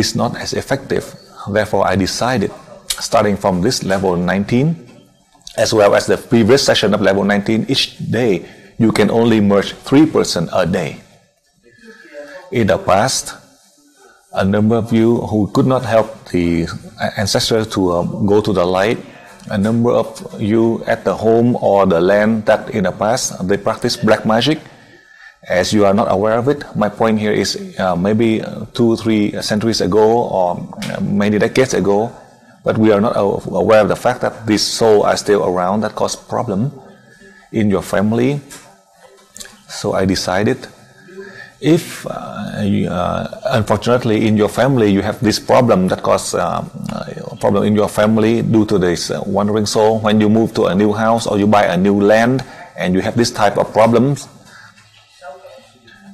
is not as effective. Therefore, I decided, starting from this level 19, as well as the previous session of level 19, each day you can only merge 3% a day. In the past, a number of you who could not help the ancestors to go to the light, a number of you at the home or the land that in the past they practice black magic. As you are not aware of it, my point here is maybe 2-3 centuries ago or many decades ago, but we are not aware of the fact that these souls are still around that cause problem in your family. So I decided, if unfortunately in your family you have this problem that cause problem in your family due to this wandering soul, when you move to a new house or you buy a new land and you have this type of problems,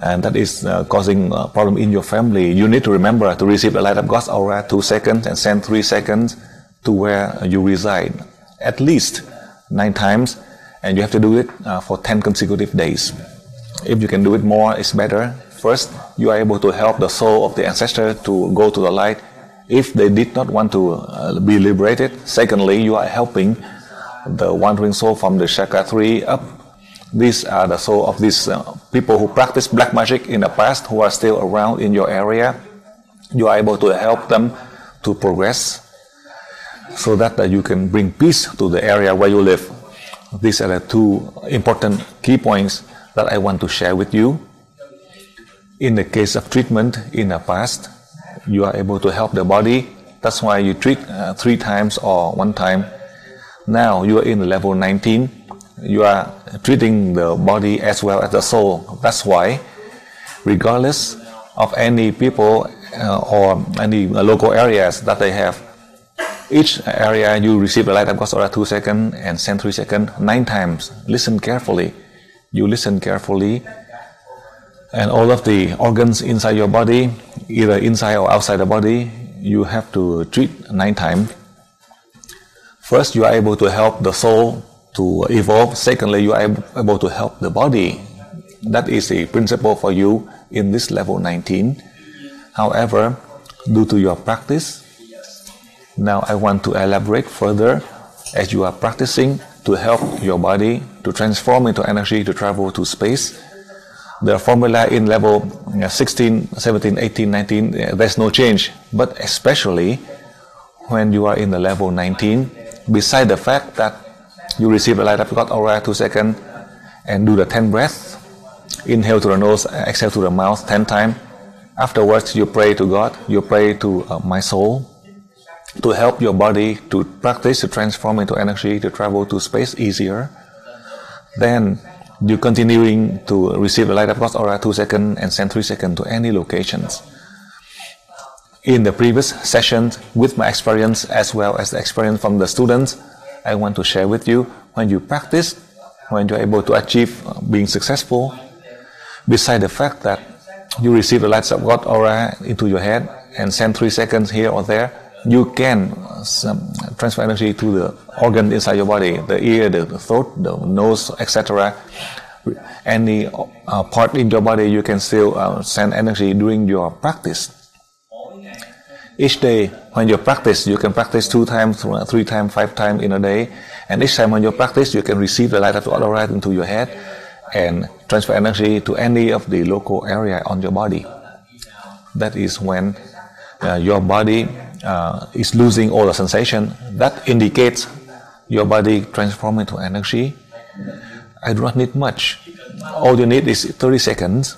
and that is causing a problem in your family, you need to remember to receive the light of God's aura 2 seconds and send 3 seconds to where you reside, at least 9 times, and you have to do it for 10 consecutive days. If you can do it more, it's better. First, you are able to help the soul of the ancestor to go to the light if they did not want to be liberated. Secondly, you are helping the wandering soul from the chakra 3 up. These are the soul of these people who practice black magic in the past, who are still around in your area. You are able to help them to progress so that you can bring peace to the area where you live. These are the 2 important key points that I want to share with you. In the case of treatment in the past, you are able to help the body. That's why you treat 3 times or 1 time. Now you are in level 19. You are treating the body as well as the soul. That's why, regardless of any people or any local areas that they have, each area you receive the light of God's aura 2 seconds and send 3 seconds 9 times. Listen carefully. You listen carefully, and all of the organs inside your body, either inside or outside the body, you have to treat 9 times. First, you are able to help the soul to evolve. Secondly, you are able to help the body. That is the principle for you in this level 19. However, due to your practice, now I want to elaborate further as you are practicing to help your body to transform into energy to travel to space. The formula in level 16, 17, 18, 19, there's no change. But especially when you are in the level 19, beside the fact that you receive the light of God aura 2 seconds and do the 10 breaths, inhale to the nose, exhale to the mouth 10 times. Afterwards, you pray to God, you pray to my soul, to help your body to practice, to transform into energy, to travel to space easier. Then you continuing to receive the light of God's aura 2 seconds and send 3 seconds to any locations. In the previous sessions, with my experience as well as the experience from the students, I want to share with you, when you practice, when you're able to achieve being successful, beside the fact that you receive the lights of God aura into your head and send 3 seconds here or there, you can transfer energy to the organ inside your body, the ear, the throat, the nose, etc. Any part in your body, you can still send energy during your practice. Each day, when you practice, you can practice 2 times, 3 times, 5 times in a day. And each time when you practice, you can receive the light of the aura into your head and transfer energy to any of the local area on your body. That is when your body is losing all the sensation. That indicates your body transforms into energy. I do not need much. All you need is 30 seconds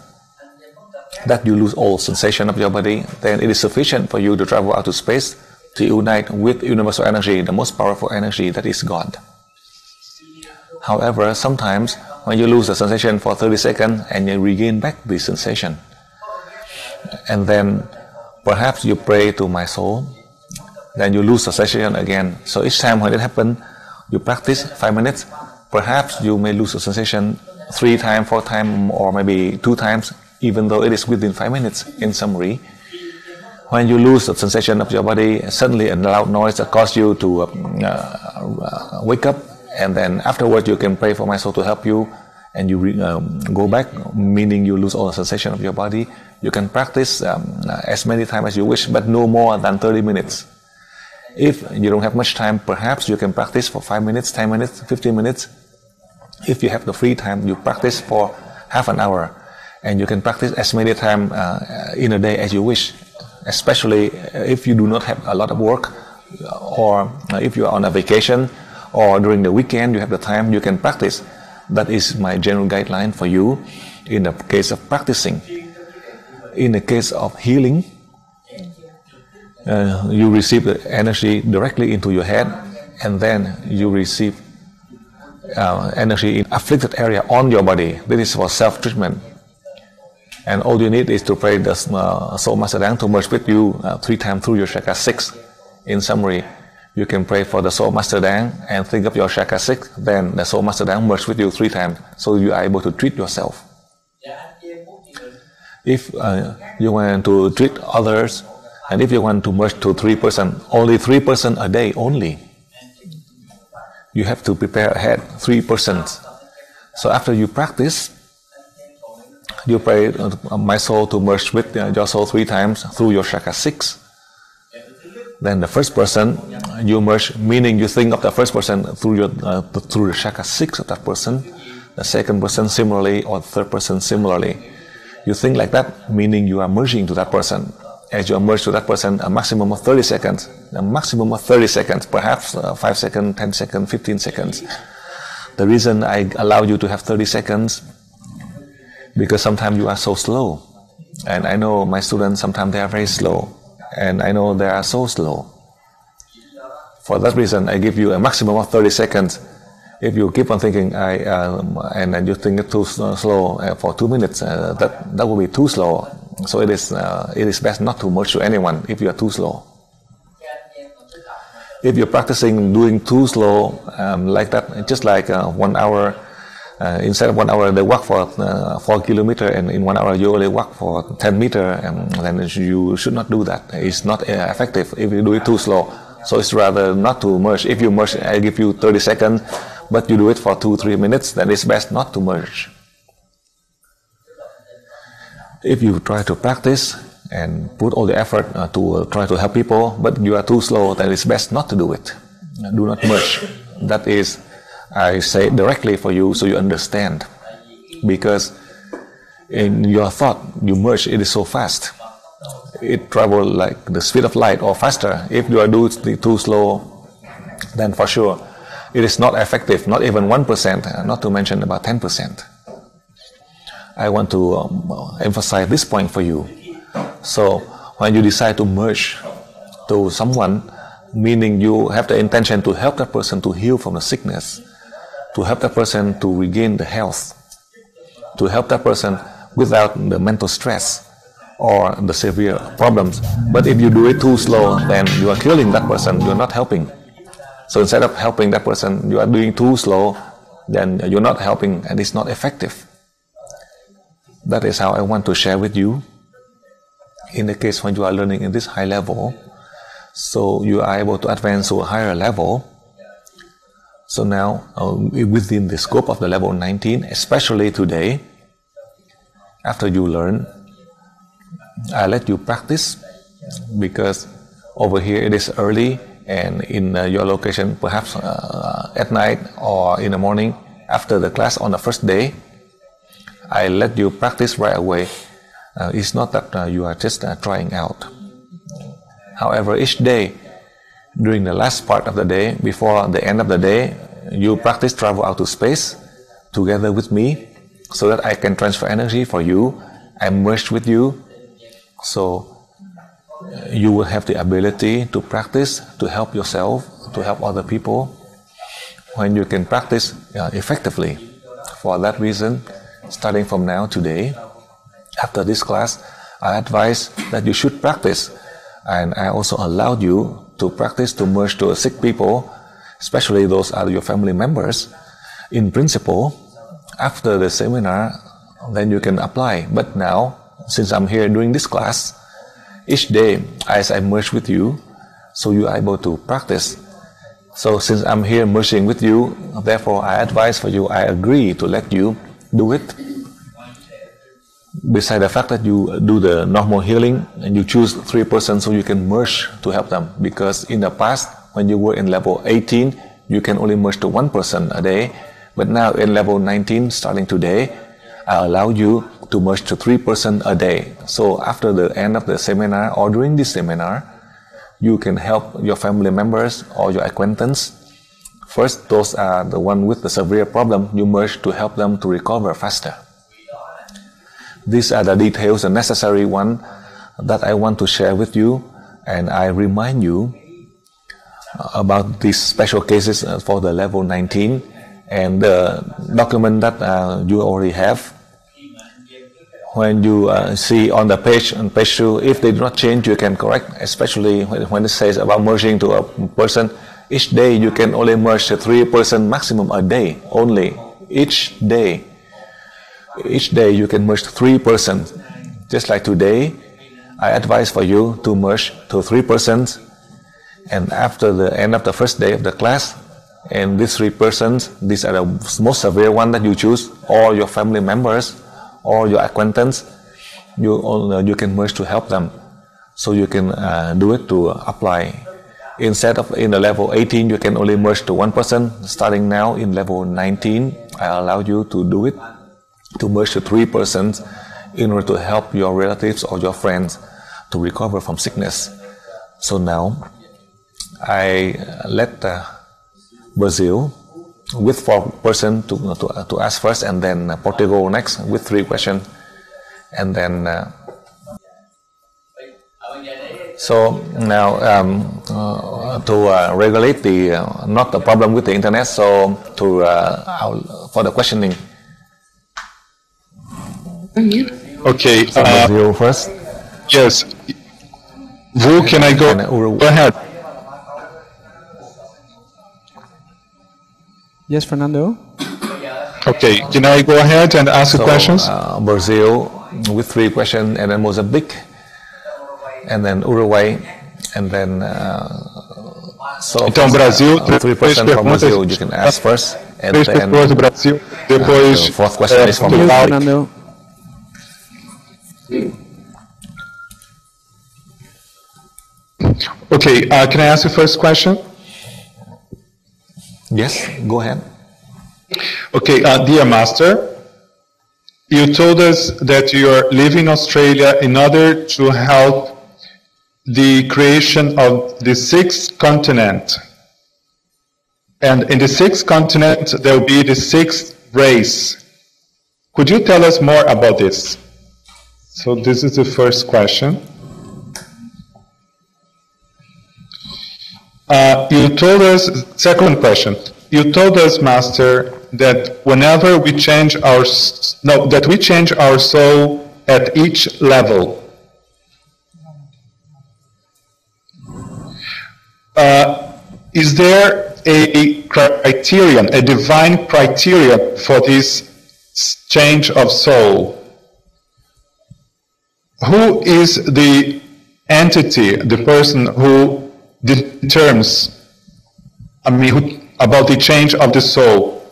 that you lose all sensation of your body. Then it is sufficient for you to travel out to space to unite with universal energy, the most powerful energy, that is God. However, sometimes when you lose the sensation for 30 seconds and you regain back the sensation, and then perhaps you pray to my soul, then you lose the sensation again. So each time when it happens, you practice 5 minutes, perhaps you may lose the sensation 3 times, 4 times, or maybe 2 times, even though it is within 5 minutes in summary. When you lose the sensation of your body, suddenly a loud noise that causes you to wake up, and then afterwards you can pray for my soul to help you, and you go back, meaning you lose all the sensation of your body, you can practice as many times as you wish, but no more than 30 minutes. If you don't have much time, perhaps you can practice for 5 minutes, 10 minutes, 15 minutes. If you have the free time, you practice for half an hour, and you can practice as many times in a day as you wish, especially if you do not have a lot of work, or if you are on a vacation, or during the weekend you have the time, you can practice. That is my general guideline for you in the case of practicing. In the case of healing, you receive the energy directly into your head, and then you receive energy in afflicted area on your body. This is for self-treatment. And all you need is to pray the Soul Master Dang to merge with you 3 times through your chakra 6. In summary, you can pray for the Soul Master Dang and think of your chakra 6, then the Soul Master Dang merge with you 3 times, so you are able to treat yourself. If you want to treat others, and if you want to merge to 3 persons, only 3 persons a day only. You have to prepare ahead 3 persons. So after you practice, you pray my soul to merge with your soul 3 times through your chakra 6. Then the first person you merge, meaning you think of the first person through the chakra 6 of that person. The second person similarly, or the third person similarly. You think like that, meaning you are merging to that person. As you are merged to that person, a maximum of 30 seconds. A maximum of 30 seconds, perhaps 5 seconds, 10 seconds, 15 seconds. The reason I allow you to have 30 seconds, because sometimes you are so slow. And I know my students, sometimes they are very slow. And I know they are so slow. For that reason, I give you a maximum of 30 seconds. If you keep on thinking, and you think it too slow for 2 minutes, that will be too slow. So it is best not to merge to anyone if you are too slow. If you're practicing doing too slow like that, just like 1 hour, instead of 1 hour they walk for 4 kilometers, and in 1 hour you only walk for 10 meters, then you should not do that. It's not effective if you do it too slow. So it's rather not to merge. If you merge, I give you 30 seconds, but you do it for 2-3 minutes, then it's best not to merge. If you try to practice and put all the effort to try to help people, but you are too slow, then it's best not to do it. Do not merge. That is, I say directly for you so you understand. Because in your thought, you merge, it is so fast. It travels like the speed of light or faster. If you are doing too slow, then for sure, it is not effective, not even 1%, not to mention about 10%. I want to emphasize this point for you. So when you decide to merge to someone, meaning you have the intention to help that person to heal from the sickness, to help that person to regain the health, to help that person without the mental stress or the severe problems. But if you do it too slow, then you are killing that person, you are not helping. So instead of helping that person, you are doing too slow, then you're not helping and it's not effective. That is how I want to share with you. In the case when you are learning in this high level, so you are able to advance to a higher level. So now, within the scope of the level 19, especially today, after you learn, I let you practice, because over here it is early, and in your location perhaps at night or in the morning after the class on the first day, I let you practice right away. It's not that you are just trying out. However, each day, during the last part of the day, before the end of the day, you practice travel out to space together with me, so that I can transfer energy for you. I merge with you, so you will have the ability to practice, to help yourself, to help other people, when you can practice effectively. For that reason, starting from now, today, after this class, I advise that you should practice. And I also allowed you to practice to merge to sick people, especially those are your family members. In principle, after the seminar, then you can apply. But now, since I'm here doing this class, each day as I merge with you, so you are able to practice. So since I'm here merging with you, therefore I advise for you, I agree to let you do it. Besides the fact that you do the normal healing and you choose 3 persons so you can merge to help them, because in the past when you were in level 18 you can only merge to 1 person a day, but now in level 19 starting today I allow you to merge to 3 persons a day. So after the end of the seminar or during this seminar, you can help your family members or your acquaintance. First, those are the one with the severe problem, you merge to help them to recover faster. These are the details, the necessary one that I want to share with you, and I remind you about these special cases for the level 19 and the document that you already have. When you see on the page, on page 2, if they do not change, you can correct, especially when it says about merging to a person. Each day you can only merge to 3 persons maximum a day, only. Each day. Each day you can merge 3 persons. Just like today, I advise for you to merge to 3 persons, and after the end of the first day of the class, and these 3 persons, these are the most severe one that you choose, or your family members, or your acquaintance, you can merge to help them. So you can do it to apply. Instead of in the level 18, you can only merge to 1 person. Starting now in level 19, I allow you to do it, to merge to 3 persons in order to help your relatives or your friends to recover from sickness. So now, I let Brazil with 4 persons to ask first, and then Portugal next with 3 questions, and then so now to regulate the not the problem with the internet, so to for the questioning. Okay. So Brazil first. Yes. Who can I go? Go ahead. Yes, Fernando. Okay, can I go ahead and ask the questions? Brazil with 3 questions, and then Mozambique, and then Uruguay, and then so então Brasil, 3 persons from Brazil you can ask first, and 3 then pessoas do Brasil, depois the 4th question is from Yes, Mozambique. Fernando. Okay, can I ask the first question? Yes, go ahead. Okay, dear Master, you told us that you are leaving Australia in order to help the creation of the 6th continent. And in the 6th continent, there will be the 6th race. Could you tell us more about this? So this is the first question. You told us, second question, you told us, Master, that whenever we change our, that we change our soul at each level. Is there a criterion, a divine criterion for this change of soul? Who is the entity, the person who determines, about the change of the soul?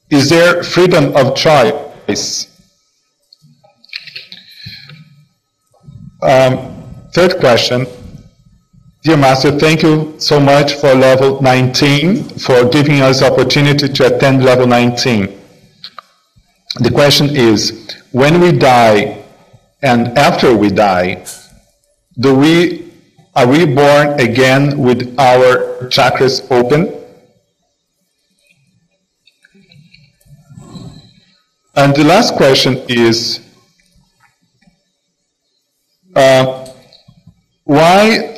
Is there freedom of choice? Third question. Dear Master, thank you so much for level 19, for giving us the opportunity to attend level 19. The question is, when we die and after we die, are we born again with our chakras open? And the last question is, why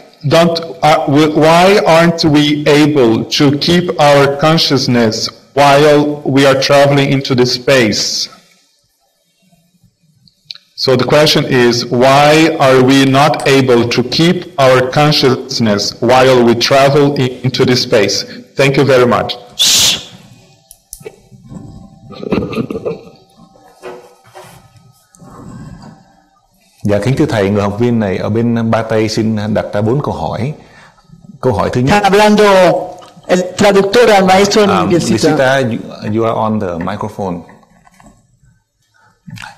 aren't we able to keep our consciousness while we are traveling into the space? So the question is, why are we not able to keep our consciousness while we travel into the space? Thank you very much. Dạ kính thưa thầy, người học viên này ở bên Ba Tây xin đặt ra 4 câu hỏi. Câu hỏi thứ nhất. Hablando El traductor al maestro Lisita, you are on the microphone.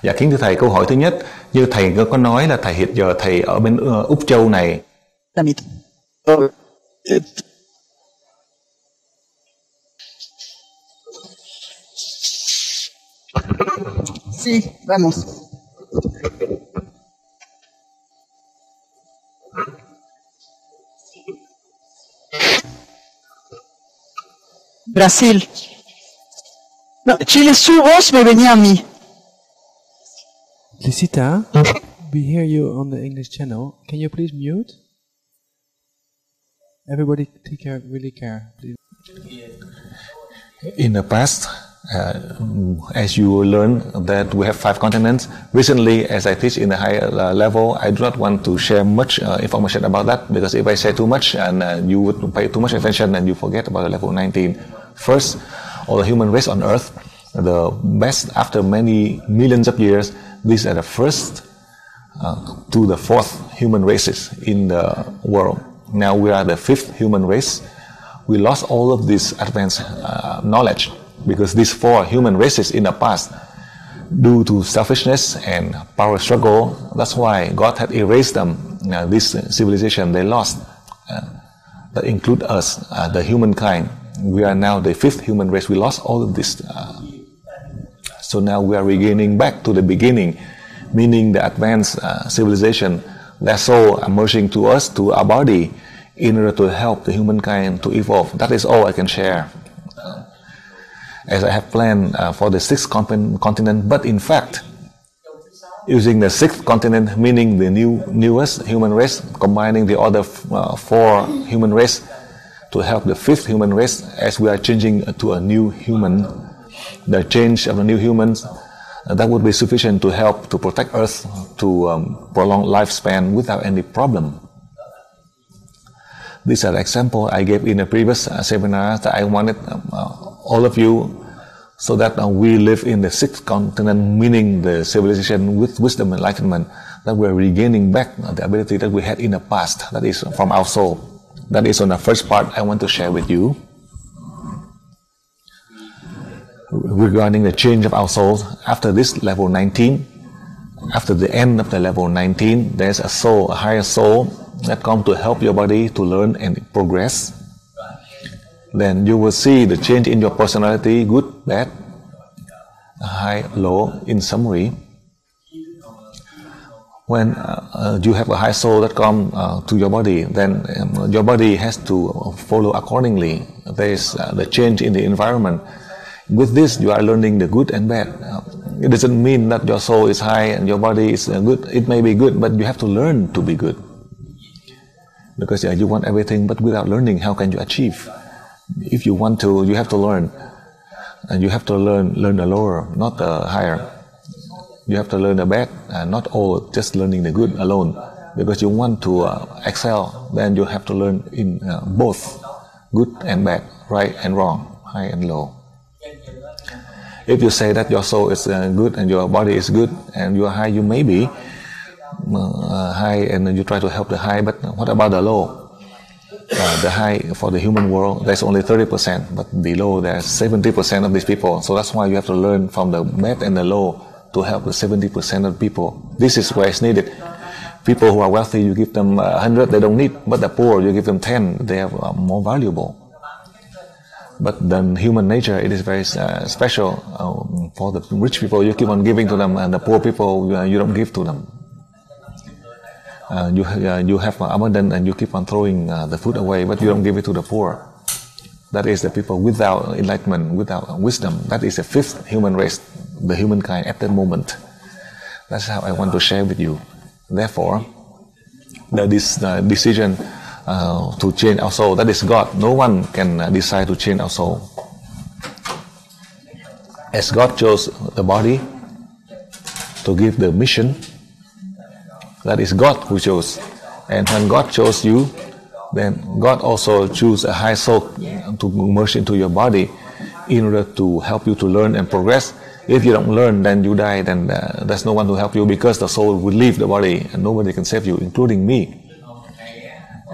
Dạ kính thưa thầy, câu hỏi thứ nhất, như thầy có nói là thầy hiện giờ thầy ở bên Úc Châu này. Sí, vamos. Brasil. No, Chile su voz me venía a mí. Lisita, we hear you on the English channel. Can you please mute? Everybody take care, really care, please. In the past, as you learn that we have 5 continents, recently as I teach in the higher level, I do not want to share much information about that, because if I say too much and you would pay too much attention and you forget about the level 19. First, all the human race on earth, the best after many millions of years, these are the first to the 4th human races in the world. Now we are the 5th human race. We lost all of this advanced knowledge because these 4 human races in the past, due to selfishness and power struggle, that's why God had erased them. This civilization they lost, that include us, the humankind. We are now the 5th human race. We lost all of this. So now we are regaining back to the beginning, meaning the advanced civilization, their soul emerging to us, to our body, in order to help the humankind to evolve. That is all I can share. As I have planned for the 6th continent, but in fact, using the 6th continent, meaning the newest human race, combining the other 4 human race to help the 5th human race, as we are changing to a new human. The change of the new humans, that would be sufficient to help to protect Earth, to prolong lifespan without any problem. These are the examples I gave in the previous seminar that I wanted all of you, so that we live in the 6th continent, meaning the civilization with wisdom and enlightenment, that we're regaining back the ability that we had in the past, that is from our soul. That is on the first part I want to share with you. Regarding the change of our souls, after this level 19, after the end of the level 19, there's a soul, a higher soul, that comes to help your body to learn and progress. Then you will see the change in your personality, good, bad, high, low, in summary. When you have a high soul that comes to your body, then your body has to follow accordingly. There is the change in the environment. With this, you are learning the good and bad. It doesn't mean that your soul is high and your body is good. It may be good, but you have to learn to be good. Because you want everything, but without learning, how can you achieve? If you want to, you have to learn. And you have to learn the lower, not the higher. You have to learn the bad, not all just learning the good alone. Because you want to excel, then you have to learn in both good and bad, right and wrong, high and low. If you say that your soul is good and your body is good and you are high, you may be high and you try to help the high, but what about the low? The high for the human world, there's only 30%, but below there's 70% of these people. So that's why you have to learn from the bad and the low to help the 70% of people. This is where it's needed. People who are wealthy, you give them 100, they don't need, but the poor, you give them 10, they are more valuable. But the human nature, it is very special. For the rich people, you keep on giving to them, and the poor people, you don't give to them. You have abundance and you keep on throwing the food away, but you don't give it to the poor. That is the people without enlightenment, without wisdom. That is the 5th human race, the humankind at that moment. That's how I want to share with you. Therefore, this decision to change our soul, that is God. No one can decide to change our soul. As God chose the body to give the mission, that is God who chose. And when God chose you, then God also chose a high soul to merge into your body in order to help you to learn and progress. If you don't learn, then you die, then there's no one to help you, because the soul will leave the body and nobody can save you, including me.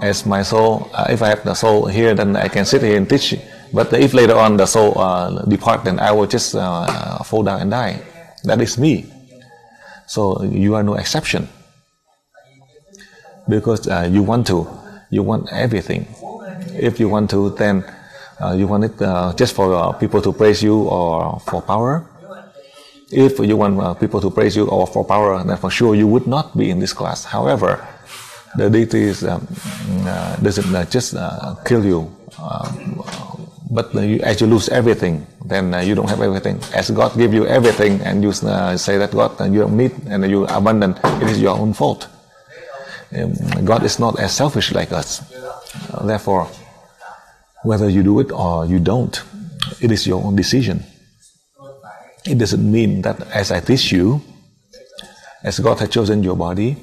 as my soul, if I have the soul here, then I can sit here and teach. But if later on the soul depart, then I will just fall down and die. That is me. So you are no exception. Because you want everything. If you want to, then you want it just for people to praise you or for power. If you want people to praise you or for power, then for sure you would not be in this class. However, the deities doesn't just kill you, but as you lose everything, then you don't have everything. As God give you everything, and you say that God you don't need and you abandon, it is your own fault. God is not as selfish like us. Therefore, whether you do it or you don't, it is your own decision. It doesn't mean that as I teach you, as God has chosen your body,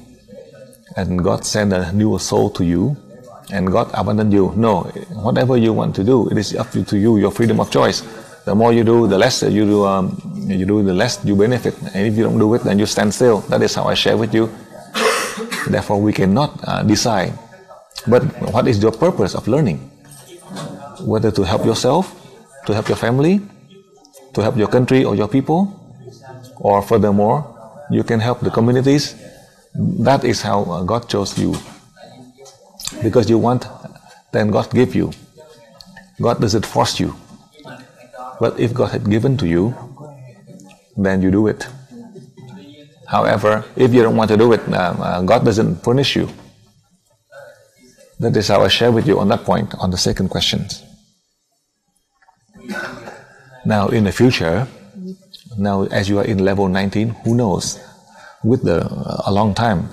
and God sent a new soul to you, and God abandoned you. No, whatever you want to do, it is up to you, your freedom of choice. The more you do, the less you do, the less you benefit. And if you don't do it, then you stand still. That is how I share with you. Therefore, we cannot decide. But what is your purpose of learning? Whether to help yourself, to help your family, to help your country or your people, or furthermore, you can help the communities. That is how God chose you. Because you want, then God gave you. God doesn't force you. But if God had given to you, then you do it. However, if you don't want to do it, God doesn't punish you. That is how I share with you on that point, on the second question. Now, in the future, now as you are in level 19, who knows? With a long time,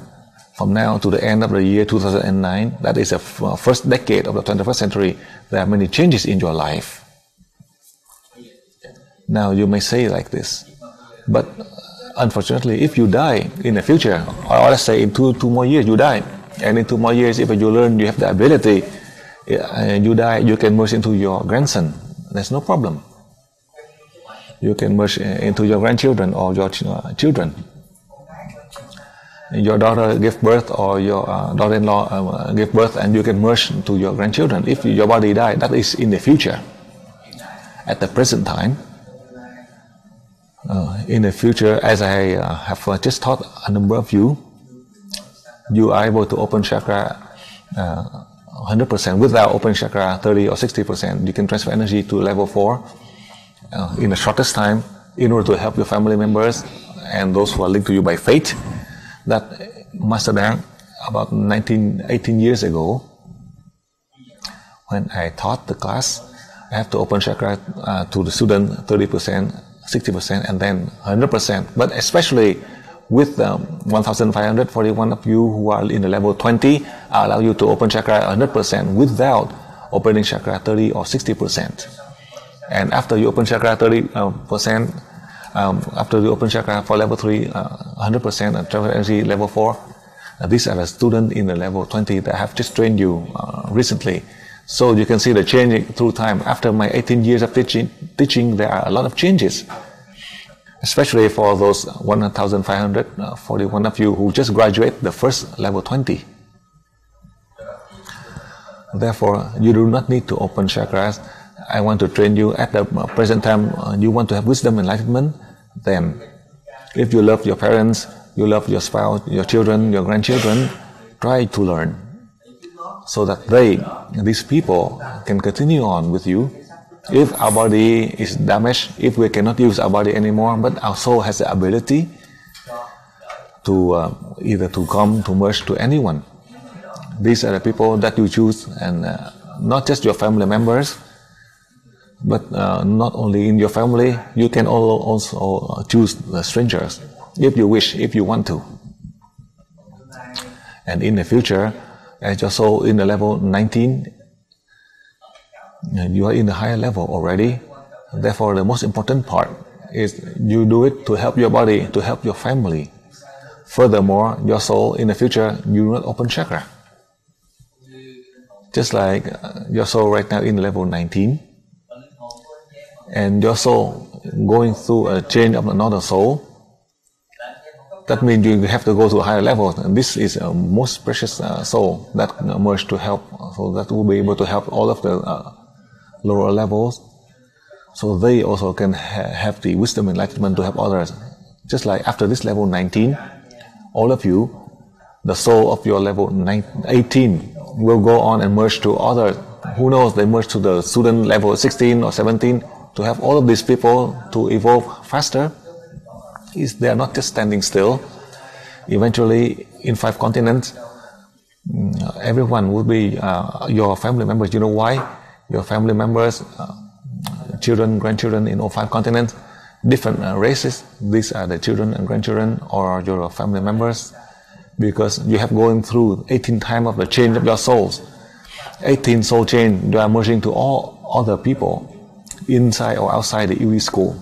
from now to the end of the year 2009, that is the first decade of the 21st century, there are many changes in your life. Now, you may say like this, but unfortunately, if you die in the future, or let's say in two more years you die, and in 2 more years, if you learn, you have the ability, you die, you can merge into your grandson. There's no problem. You can merge into your grandchildren or your children. Your daughter give birth or your daughter-in-law give birth, and you can merge to your grandchildren. If your body die, that is in the future. At the present time, in the future, as I have just taught a number of you, you are able to open chakra 100%. Without open chakra 30 or 60%, you can transfer energy to level 4 in the shortest time in order to help your family members and those who are linked to you by faith. That Master Dang, about 18 years ago, when I taught the class, I have to open chakra to the student 30%, 60%, and then 100%. But especially with 1,541 of you who are in the level 20, I allow you to open chakra 100% without opening chakra 30 or 60%. And after you open chakra 30%, after you open chakra for level 3, 100% and travel energy level 4, these are the students in the level 20 that have just trained you recently. So you can see the change through time. After my 18 years of teaching, there are a lot of changes. Especially for those 1,541 of you who just graduate the first level 20. Therefore, you do not need to open chakras. I want to train you at the present time. You want to have wisdom, enlightenment, then if you love your parents, you love your spouse, your children, your grandchildren, try to learn so that these people can continue on with you. If our body is damaged, if we cannot use our body anymore, but our soul has the ability to either to come, to merge to anyone. These are the people that you choose, and not just your family members, but not only in your family, you can also choose the strangers, if you wish, if you want to. And in the future, as your soul in the level 19, you are in the higher level already. Therefore, the most important part is you do it to help your body, to help your family. Furthermore, your soul in the future, you do not open chakra. Just like your soul right now in level 19, and your soul going through a change of another soul, that means you have to go to a higher level. And this is a most precious soul that emerged to help, so that will be able to help all of the lower levels, so they also can have the wisdom and enlightenment to help others. Just like after this level 19, all of you, the soul of your level 18 will go on and merge to other, who knows, they merge to the student level 16 or 17, to have all of these people to evolve faster. They are not just standing still. Eventually, in 5 continents, everyone will be your family members. You know why? Your family members, children, grandchildren in all 5 continents, different races, these are the children and grandchildren or your family members, because you have going through 18 times of the change of your souls. 18 soul change, you are merging to all other people inside or outside the UE school.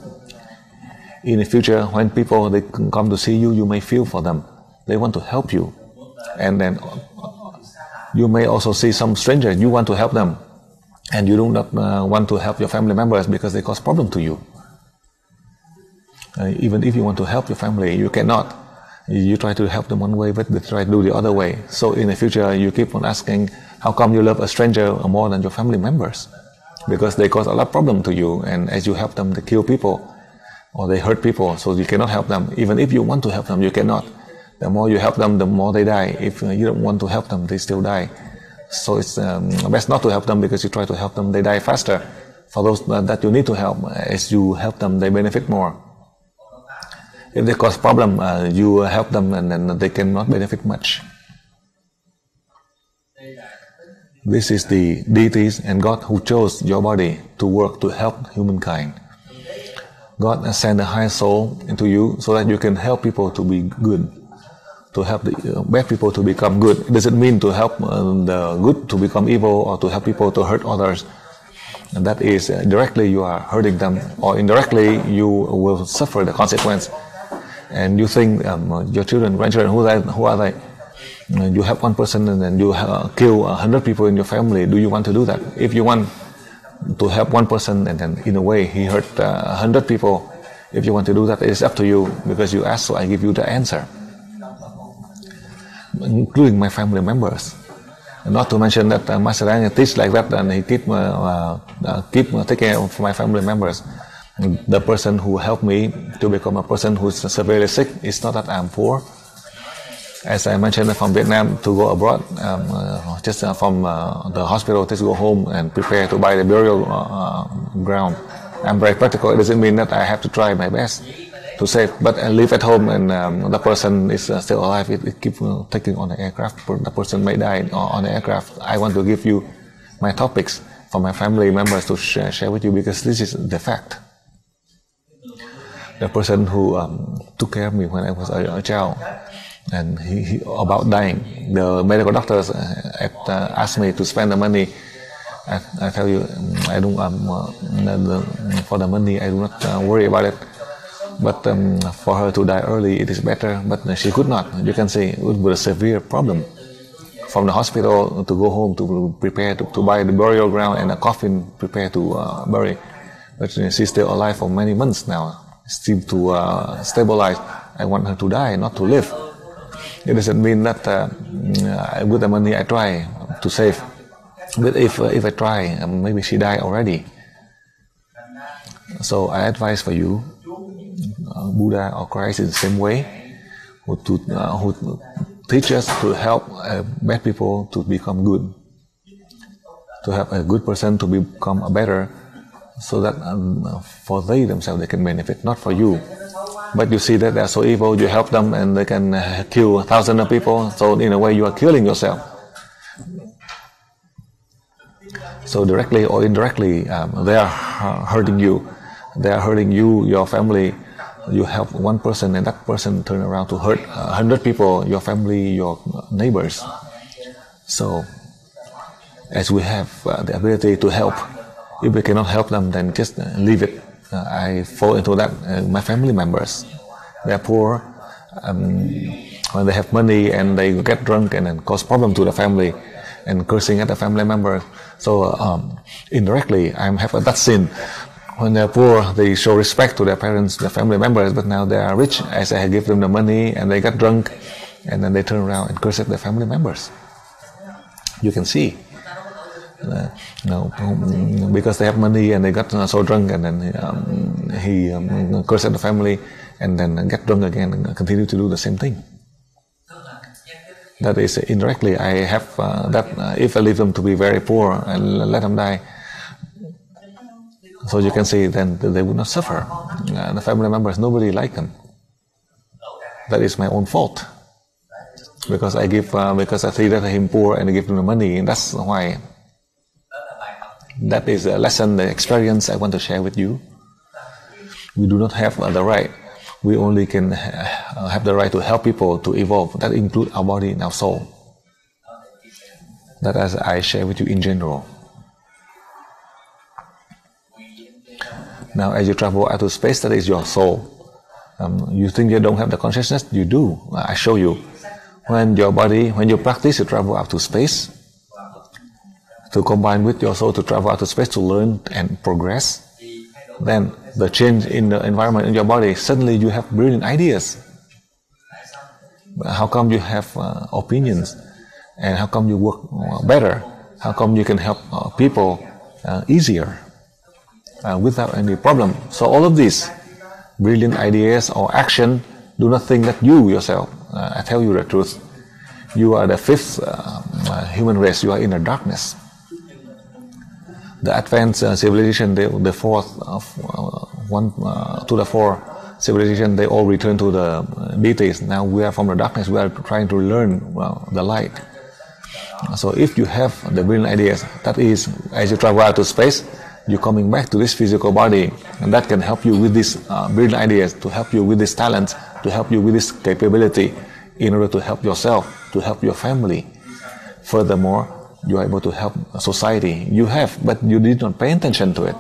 In the future, when people they come to see you, you may feel for them. They want to help you. And then you may also see some stranger, you want to help them. And you do not want to help your family members because they cause problem to you. Even if you want to help your family, you cannot. You try to help them one way, but they try to do the other way. So in the future, you keep on asking, how come you love a stranger more than your family members? Because they cause a lot of problem to you, and as you help them, they kill people or they hurt people, so you cannot help them. Even if you want to help them, you cannot. The more you help them, the more they die. If you don't want to help them, they still die. So it's best not to help them, because you try to help them, they die faster. For those that you need to help, as you help them, they benefit more. If they cause problem, you help them and then they cannot benefit much. This is the deities and God who chose your body to work to help humankind. God sent the high soul into you so that you can help people to be good, to help the bad people to become good. It doesn't mean to help the good to become evil or to help people to hurt others. And that is directly you are hurting them, or indirectly you will suffer the consequence. And you think your children, grandchildren, who are they? You help one person and then you kill 100 people in your family. Do you want to do that? If you want to help one person and then in a way he hurt 100 people, if you want to do that, it is up to you, because you asked, so I give you the answer. Including my family members. And not to mention that Master Daniel teach like that, and he keep take care of my family members. The person who helped me to become a person who is severely sick, it's not that I'm poor. As I mentioned, from Vietnam to go abroad, just from the hospital, just go home and prepare to buy the burial ground. I'm very practical. It doesn't mean that I have to try my best to save, but I live at home and the person is still alive. It keeps taking on the aircraft. The person may die on the aircraft. I want to give you my topics for my family members to share with you, because this is the fact. The person who took care of me when I was a child, and he about dying, the medical doctors asked me to spend the money. I tell you, I don't for the money I do not worry about it. But for her to die early, it is better. But she could not. You can say it was a severe problem. From the hospital to go home to prepare to buy the burial ground and a coffin prepare to bury. But she's still alive for many months now. Still to stabilize. I want her to die, not to live. It doesn't mean that with the money I try to save. But if I try, maybe she died already. So I advise for you, Buddha or Christ in the same way, who teach us to help bad people to become good, to help a good person to become a better, so that for they themselves they can benefit, not for you. But you see that they are so evil, you help them and they can kill thousands of people, so in a way you are killing yourself. So directly or indirectly, they are hurting you. They are hurting you, your family. You help one person and that person turn around to hurt 100 people, your family, your neighbors. So, as we have the ability to help, if we cannot help them, then just leave it. I fall into that. My family members, they are poor. When they have money and they get drunk and then cause problem to the family and cursing at the family member. So indirectly, I have that sin. When they're poor, they show respect to their parents, their family members, but now they are rich, as I give them the money and they get drunk, and then they turn around and curse at their family members. You can see. Because they have money and they got so drunk, and then he cursed at the family and then get drunk again and continue to do the same thing. That is indirectly, I have that if I leave them to be very poor and let them die, so you can see then they would not suffer. The family members, nobody like them. That is my own fault, because I treated him poor and I give him the money, and that's why. That is a lesson, the experience I want to share with you. We do not have the right. We only can have the right to help people to evolve. That includes our body and our soul. That as I share with you in general. Now as you travel out to space, that is your soul. You think you don't have the consciousness? You do. I show you. When you practice, you travel out to space, to combine with your soul to travel out to space to learn and progress, then the change in the environment in your body, suddenly you have brilliant ideas. How come you have opinions? And how come you work better? How come you can help people easier without any problem? So all of these brilliant ideas or action, do not think that you yourself, I tell you the truth, you are the fifth human race, you are in the darkness. The advanced civilization, the fourth to the four civilization, they all return to the deities. Now we are from the darkness, we are trying to learn the light. So if you have the brilliant ideas, that is, as you travel out to space, you're coming back to this physical body, and that can help you with these brilliant ideas, to help you with this talent, to help you with this capability, in order to help yourself, to help your family. Furthermore, you are able to help society. You have, but you did not pay attention to it.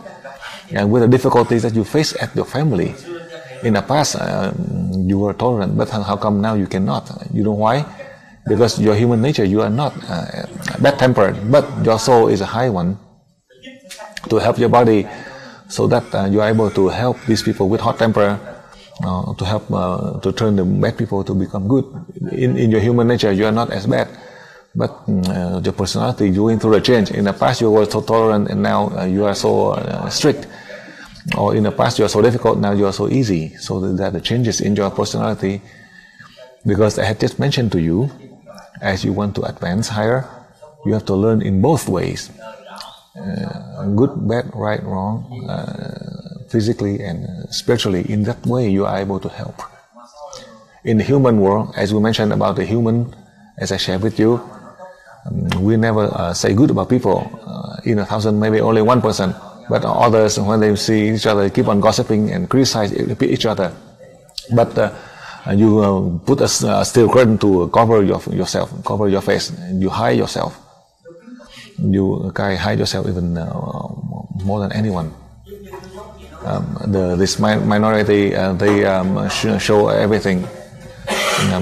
And with the difficulties that you face at your family, in the past you were tolerant, but how come now you cannot? You know why? Because your human nature, you are not bad-tempered, but your soul is a high one. To help your body, so that you are able to help these people with hot temper, to help to turn the bad people to become good. In your human nature, you are not as bad. But your personality, you went through a change. In the past you were so tolerant, and now you are so strict. Or in the past you are so difficult, now you are so easy. So that the changes in your personality, because I had just mentioned to you, as you want to advance higher, you have to learn in both ways. Good, bad, right, wrong, physically and spiritually. In that way you are able to help. In the human world, as we mentioned about the human, as I shared with you, we never say good about people. In 1,000, maybe only 1%. But others, when they see each other, keep on gossiping and criticize each other. But you put a steel curtain to cover yourself, cover your face. You hide yourself. You hide yourself even more than anyone. This minority, they show everything.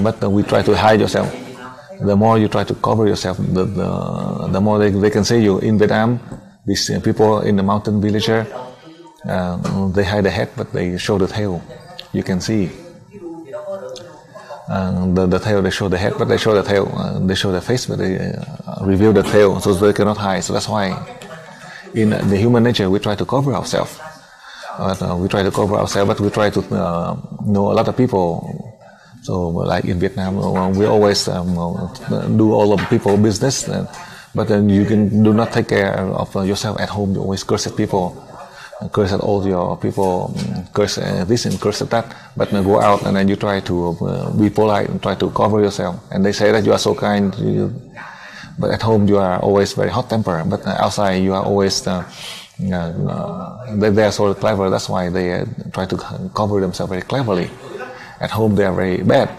But we try to hide yourself. The more you try to cover yourself, the more they can see you. In Vietnam, these people in the mountain villager, they hide the head, but they show the tail. You can see. The tail, they show the head, but they show the tail. They show the face, but they reveal the tail, so they cannot hide. So that's why in the human nature, we try to cover ourselves. We try to cover ourselves, but we try to know a lot of people. So like in Vietnam, we always do all of people business, but then you do not take care of yourself at home. You always curse at people, curse at all your people, curse this and curse at that. But then go out and then you try to be polite and try to cover yourself. And they say that you are so kind, but at home you are always very hot-tempered. But outside you are always they are so clever. That's why they try to cover themselves very cleverly. At home they are very bad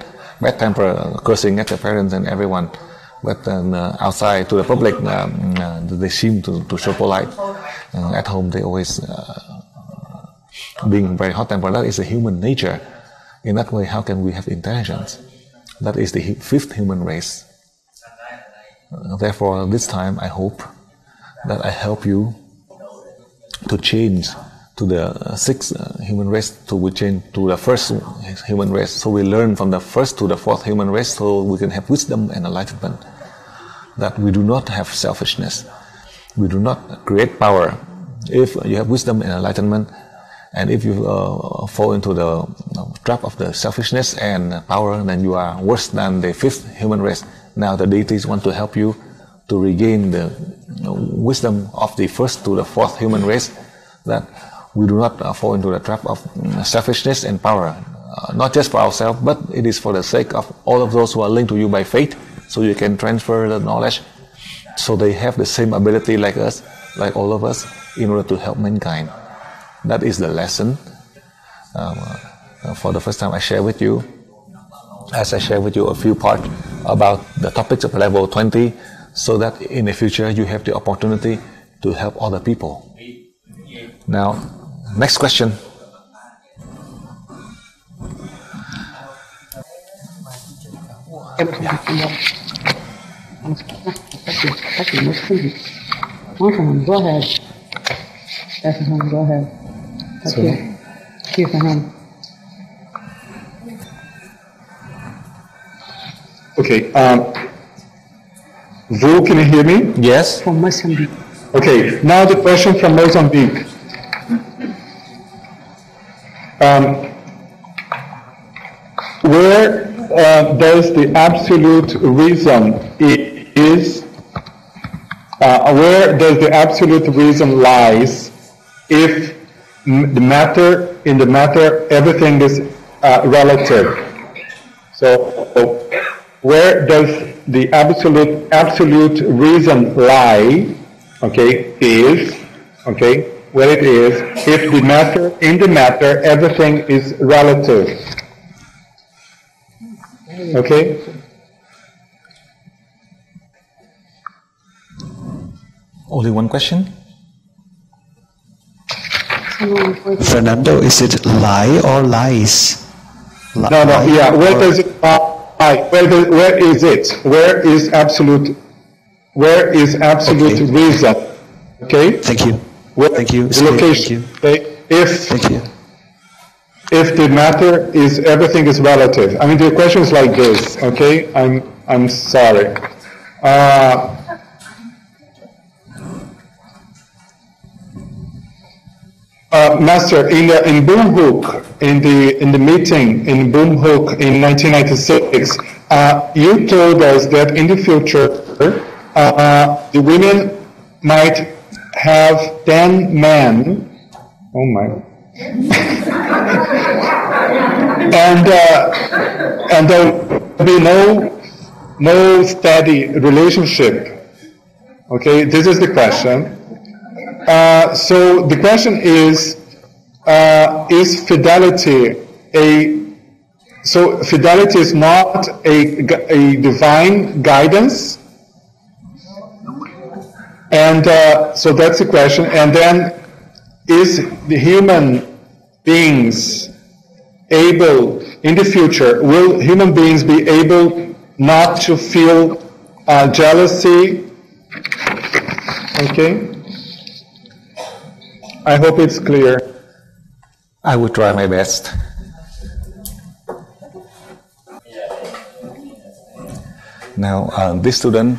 temper, cursing at their parents and everyone. But outside to the public, they seem to show polite. At home they always being very hot tempered. That is the human nature. In that way, how can we have intelligence? That is the fifth human race. Therefore, this time I hope that I help you to change to the sixth human race, to we change to the first human race. So we learn from the first to the fourth human race, so we can have wisdom and enlightenment. That we do not have selfishness. We do not create power. If you have wisdom and enlightenment, and if you fall into the trap of the selfishness and power, then you are worse than the fifth human race. Now the deities want to help you to regain the wisdom of the first to the fourth human race, that we do not fall into the trap of selfishness and power, not just for ourselves, but it is for the sake of all of those who are linked to you by faith, so you can transfer the knowledge, so they have the same ability like us, like all of us, in order to help mankind. That is the lesson. For the first time I share with you, as I share with you a few parts about the topics of level 20, so that in the future you have the opportunity to help other people. Now, next question. Go ahead. Go ahead. Okay. Vu, can you hear me? Yes. From Mozambique. Okay. Now the question from Mozambique. Where does the absolute reason is? Where does the absolute reason lies if in the matter everything is relative? So where does the absolute reason lie? Okay, is okay where it is if in the matter everything is relative. Okay. Only one question? Fernando, is it lie or lies? No, yeah. Where does it lie? Where is it? Where is absolute Okay. reason? Okay. Thank you. Thank you. The location. Thank you. Okay? Thank you. If the matter is everything is relative. I mean, the question is like this. Okay. I'm sorry. Master, in Boom Hook, in the meeting in Boom Hook in 1996, you told us that in the future the women might have 10 men. Oh my! and there will be no steady relationship. Okay, this is the question. So the question is fidelity so fidelity is not a divine guidance? And so that's the question. And then, is the human beings able, in the future, will human beings be able not to feel jealousy? Okay? I hope it's clear. I will try my best. Now, this student,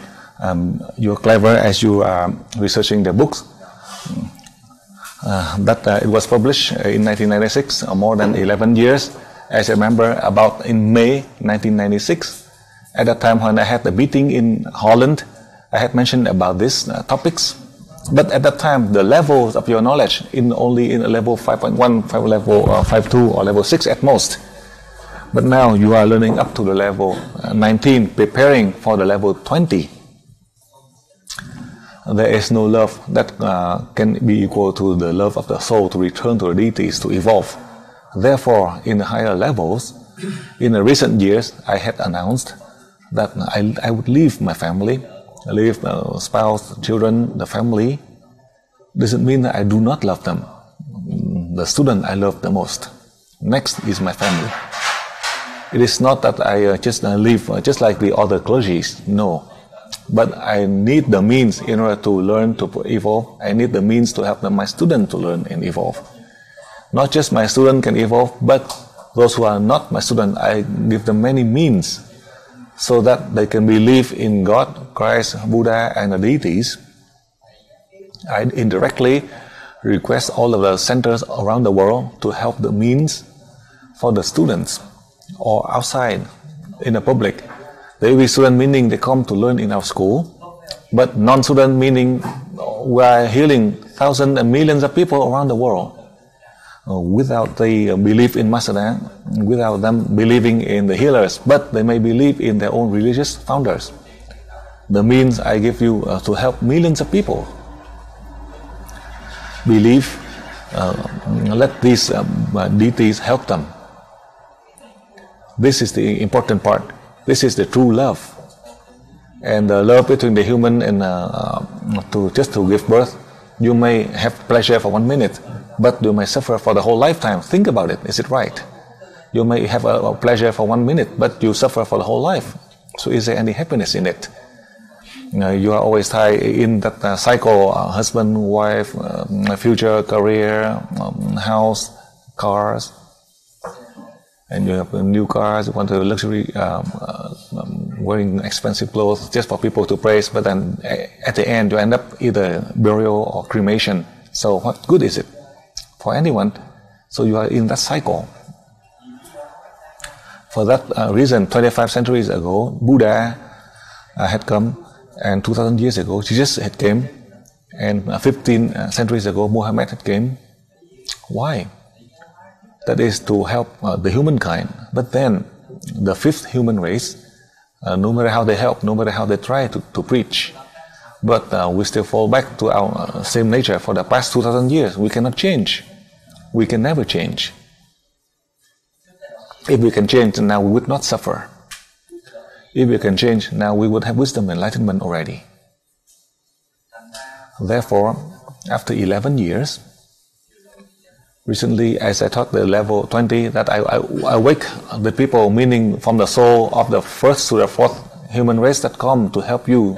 you're clever as you are researching the books. It was published in 1996, more than 11 years. As I remember, about in May 1996, at that time when I had the meeting in Holland, I had mentioned about these topics. But at that time, the levels of your knowledge only in a level 5.1, level 5.2, or level 6 at most. But now you are learning up to the level 19, preparing for the level 20. There is no love that can be equal to the love of the soul to return to the deities, to evolve. Therefore, in the higher levels, in the recent years, I had announced that I would leave my family, leave the spouse, children, the family. Doesn't mean that I do not love them. The student I love the most. Next is my family. It is not that I just live just like the other clergies. No. But I need the means in order to learn to evolve. I need the means to help my students to learn and evolve. Not just my student can evolve, but those who are not my student, I give them many means so that they can believe in God, Christ, Buddha, and the deities. I indirectly request all of the centers around the world to help the means for the students or outside in the public. They will be student meaning they come to learn in our school, but non-student meaning we are healing thousands and millions of people around the world. Without the belief in Master Da, without them believing in the healers, but they may believe in their own religious founders. The means I give you to help millions of people. Believe, let these deities help them. This is the important part. This is the true love. And the love between the human and just to give birth, you may have pleasure for 1 minute, but you may suffer for the whole lifetime. Think about it. Is it right? You may have a pleasure for 1 minute, but you suffer for the whole life. So is there any happiness in it? You are always tied in that cycle, husband, wife, future, career, house, cars. And you have new cars, you want a luxury, wearing expensive clothes just for people to praise, but then at the end you end up either burial or cremation. So what good is it for anyone? So you are in that cycle. For that reason, 25 centuries ago, Buddha had come, and 2,000 years ago, Jesus had came, and 15 centuries ago, Muhammad had came. Why? That is to help the humankind. But then, the fifth human race, no matter how they help, no matter how they try to preach, but we still fall back to our same nature for the past 2,000 years. We cannot change. We can never change. If we can change, now we would not suffer. If we can change, now we would have wisdom and enlightenment already. Therefore, after 11 years, recently, as I taught the level 20, that I wake the people, meaning from the soul of the first to the fourth human race that come to help you.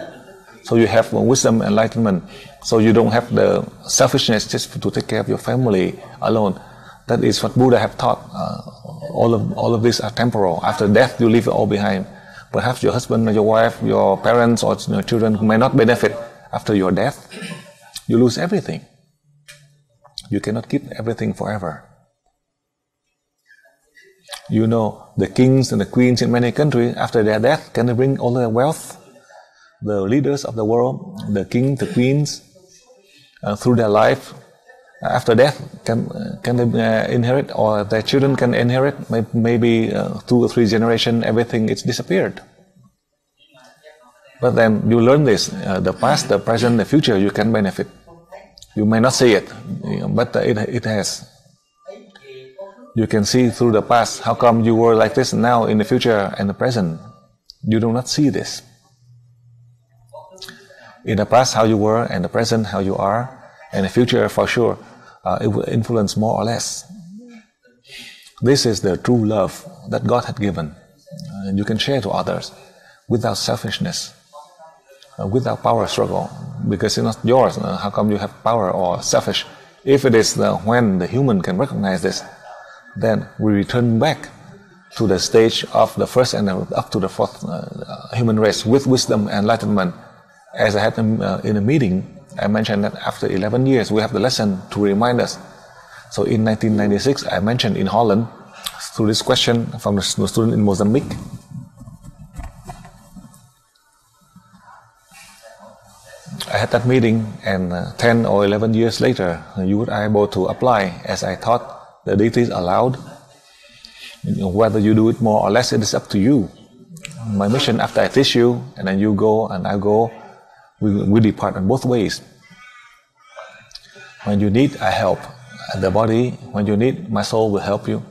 So you have wisdom and enlightenment. So you don't have the selfishness just to take care of your family alone. That is what Buddha have taught. All of these are temporal. After death, you leave it all behind. Perhaps your husband, your wife, your parents, or your children may not benefit after your death. You lose everything. You cannot keep everything forever. You know, the kings and the queens in many countries, after their death, can they bring all their wealth? The leaders of the world, the kings, the queens, through their life, after death, can they inherit, or their children can inherit? Maybe 2 or 3 generations, everything is disappeared. But then you learn this, the past, the present, the future, you can benefit. You may not see it, but it has. You can see through the past, how come you were like this now in the future and the present. You do not see this. In the past, how you were, and the present, how you are, and the future, for sure, it will influence more or less. This is the true love that God had given. You can share to others without selfishness, without power struggle, because it's not yours. How come you have power or selfish? If it is when the human can recognize this, then we return back to the stage of the first and up to the fourth human race with wisdom and enlightenment. As I had in a meeting, I mentioned that after 11 years, we have the lesson to remind us. So in 1996, I mentioned in Holland, through this question from the student in Mozambique, I had that meeting, and 10 or 11 years later, you would be able to apply, as I thought the deities allowed. Whether you do it more or less, it is up to you. My mission, after I teach you, and then you go and I go, we depart in both ways. When you need, I help the body. When you need, my soul will help you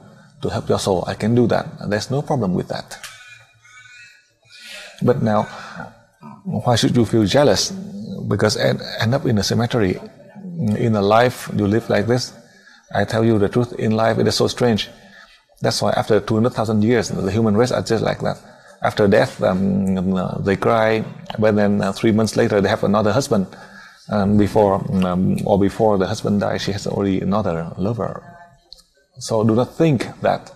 to help your soul. I can do that. There's no problem with that. But now, why should you feel jealous? Because end up in a cemetery. In a life, you live like this. I tell you the truth, in life it is so strange. That's why after 200,000 years, the human race are just like that. After death, they cry, but then 3 months later they have another husband. Before the husband dies, she has already another lover. So do not think that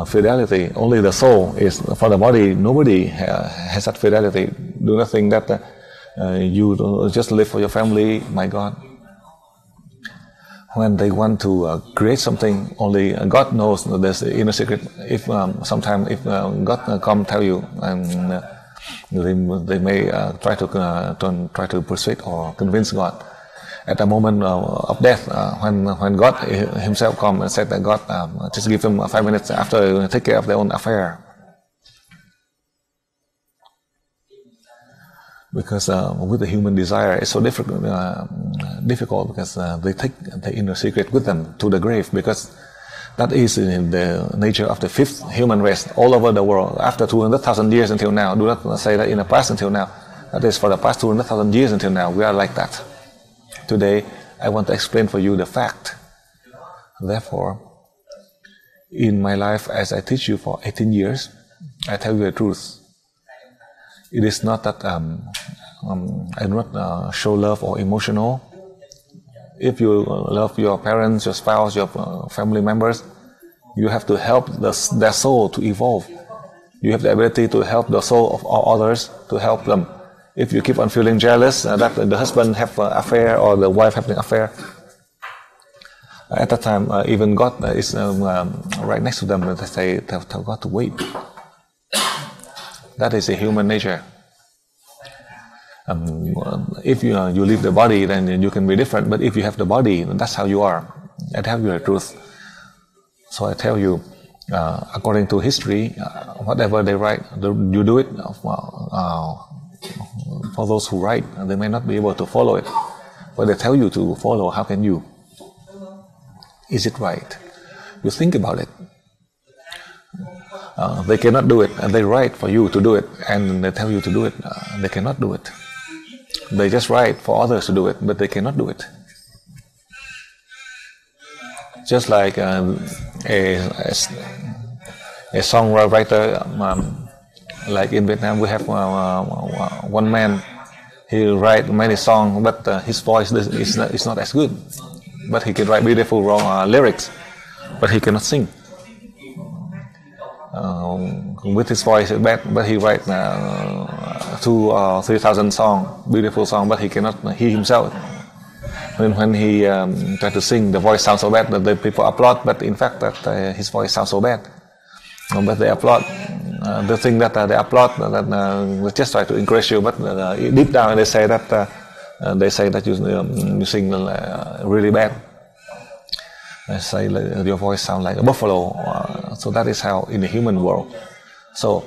fidelity, only the soul is for the body. Nobody has that fidelity. Do not think that you just live for your family. My God, when they want to create something, only God knows there's the inner secret. If sometimes if God come tell you, and they may try to persuade or convince God. At the moment of death, when God Himself come and said that God just give them 5 minutes after take care of their own affair, because with the human desire it's so difficult because they take the inner secret with them to the grave, because that is in the nature of the fifth human race all over the world after 200,000 years until now. Do not say that in the past until now. That is for the past 200,000 years until now we are like that. Today, I want to explain for you the fact. Therefore, in my life, as I teach you for 18 years, I tell you the truth. It is not that I do not show love or emotional. If you love your parents, your spouse, your family members, you have to help their soul to evolve. You have the ability to help the soul of all others, to help them. If you keep on feeling jealous that the husband have an affair or the wife having an affair, at that time even God is right next to them, and they say, tell God to wait. That is a human nature. If you leave the body, then you can be different. But if you have the body, that's how you are. I tell you the truth. So I tell you, according to history, whatever they write, you do it. For those who write, they may not be able to follow it, but they tell you to follow. How can you? Is it right? You think about it. They cannot do it, and they write for you to do it, and they tell you to do it. They cannot do it. They just write for others to do it, but they cannot do it. Just like a songwriter. Like in Vietnam, we have one man. He write many songs, but his voice is not as good. But he can write beautiful lyrics, but he cannot sing. With his voice is bad, but he write 2,000 or 3,000 songs, beautiful songs, but he cannot. He himself, when he try to sing, the voice sounds so bad that the people applaud. But in fact, that his voice sounds so bad. But they applaud. The thing that they applaud, that just try to encourage you, but deep down they say that you sing really bad. They say your voice sounds like a buffalo. So that is how in the human world. So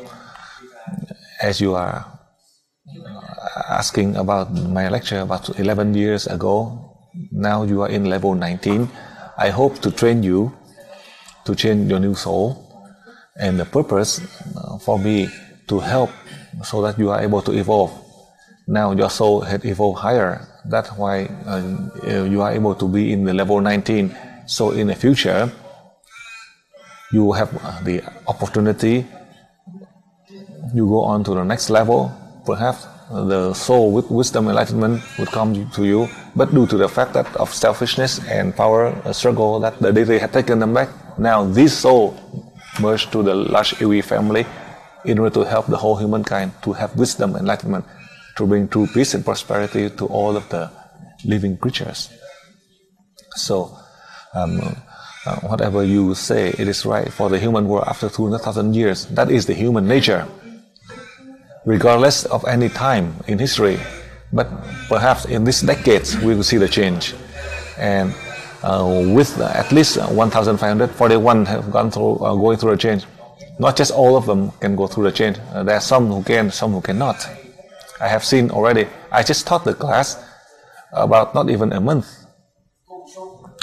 as you are asking about my lecture about 11 years ago, now you are in level 19. I hope to train you to change your new soul. And the purpose for me to help so that you are able to evolve. Now your soul had evolved higher. That's why you are able to be in the level 19. So in the future, you have the opportunity. You go on to the next level. Perhaps the soul with wisdom, enlightenment would come to you. But due to the fact that of selfishness and power struggle, that the deity had taken them back. Now this soul merged to the large EV family in order to help the whole humankind to have wisdom, enlightenment, to bring true peace and prosperity to all of the living creatures. So, whatever you say, it is right for the human world after 200,000 years. That is the human nature, regardless of any time in history. But perhaps in these decades, we will see the change. And with at least 1,541 have gone through, going through a change. Not just all of them can go through the change. There are some who can, some who cannot. I have seen already. I just taught the class about not even a month.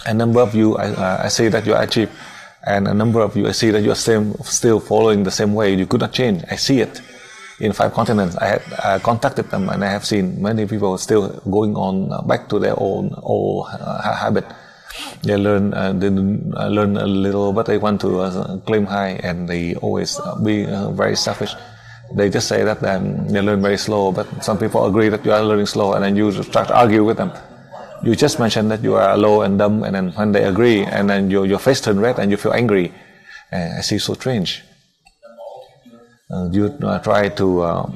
A number of you, I see that you achieve, and a number of you, I see that you are still following the same way. You could not change. I see it. In 5 continents, I contacted them, and I have seen many people still going on back to their own old habit. They learn a little, but they want to claim high, and they always be very selfish. They just say that they learn very slow, but some people agree that you are learning slow, and then you start to argue with them. You just mentioned that you are low and dumb, and then when they agree, and then your face turns red and you feel angry. I see, so strange. You try to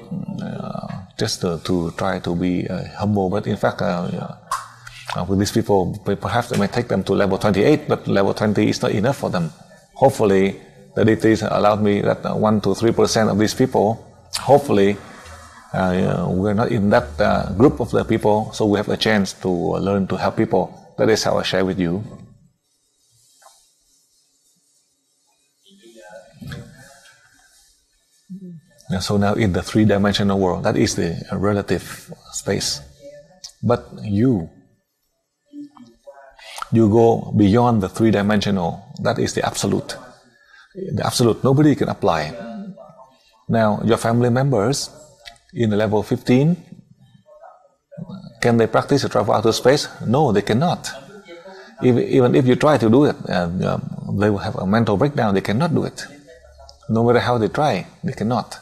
try to be humble, but in fact, with these people, perhaps it may take them to level 28, but level 20 is not enough for them. Hopefully, the deities allowed me that 1 to 3% of these people, hopefully, we're not in that group of the people, so we have a chance to learn to help people. That is how I share with you. And so now in the three-dimensional world, that is the relative space. But you go beyond the three-dimensional, that is the absolute. The absolute, nobody can apply. Now, your family members in the level 15, can they practice to travel outer space? No, they cannot. Even if you try to do it, they will have a mental breakdown. They cannot do it. No matter how they try, they cannot.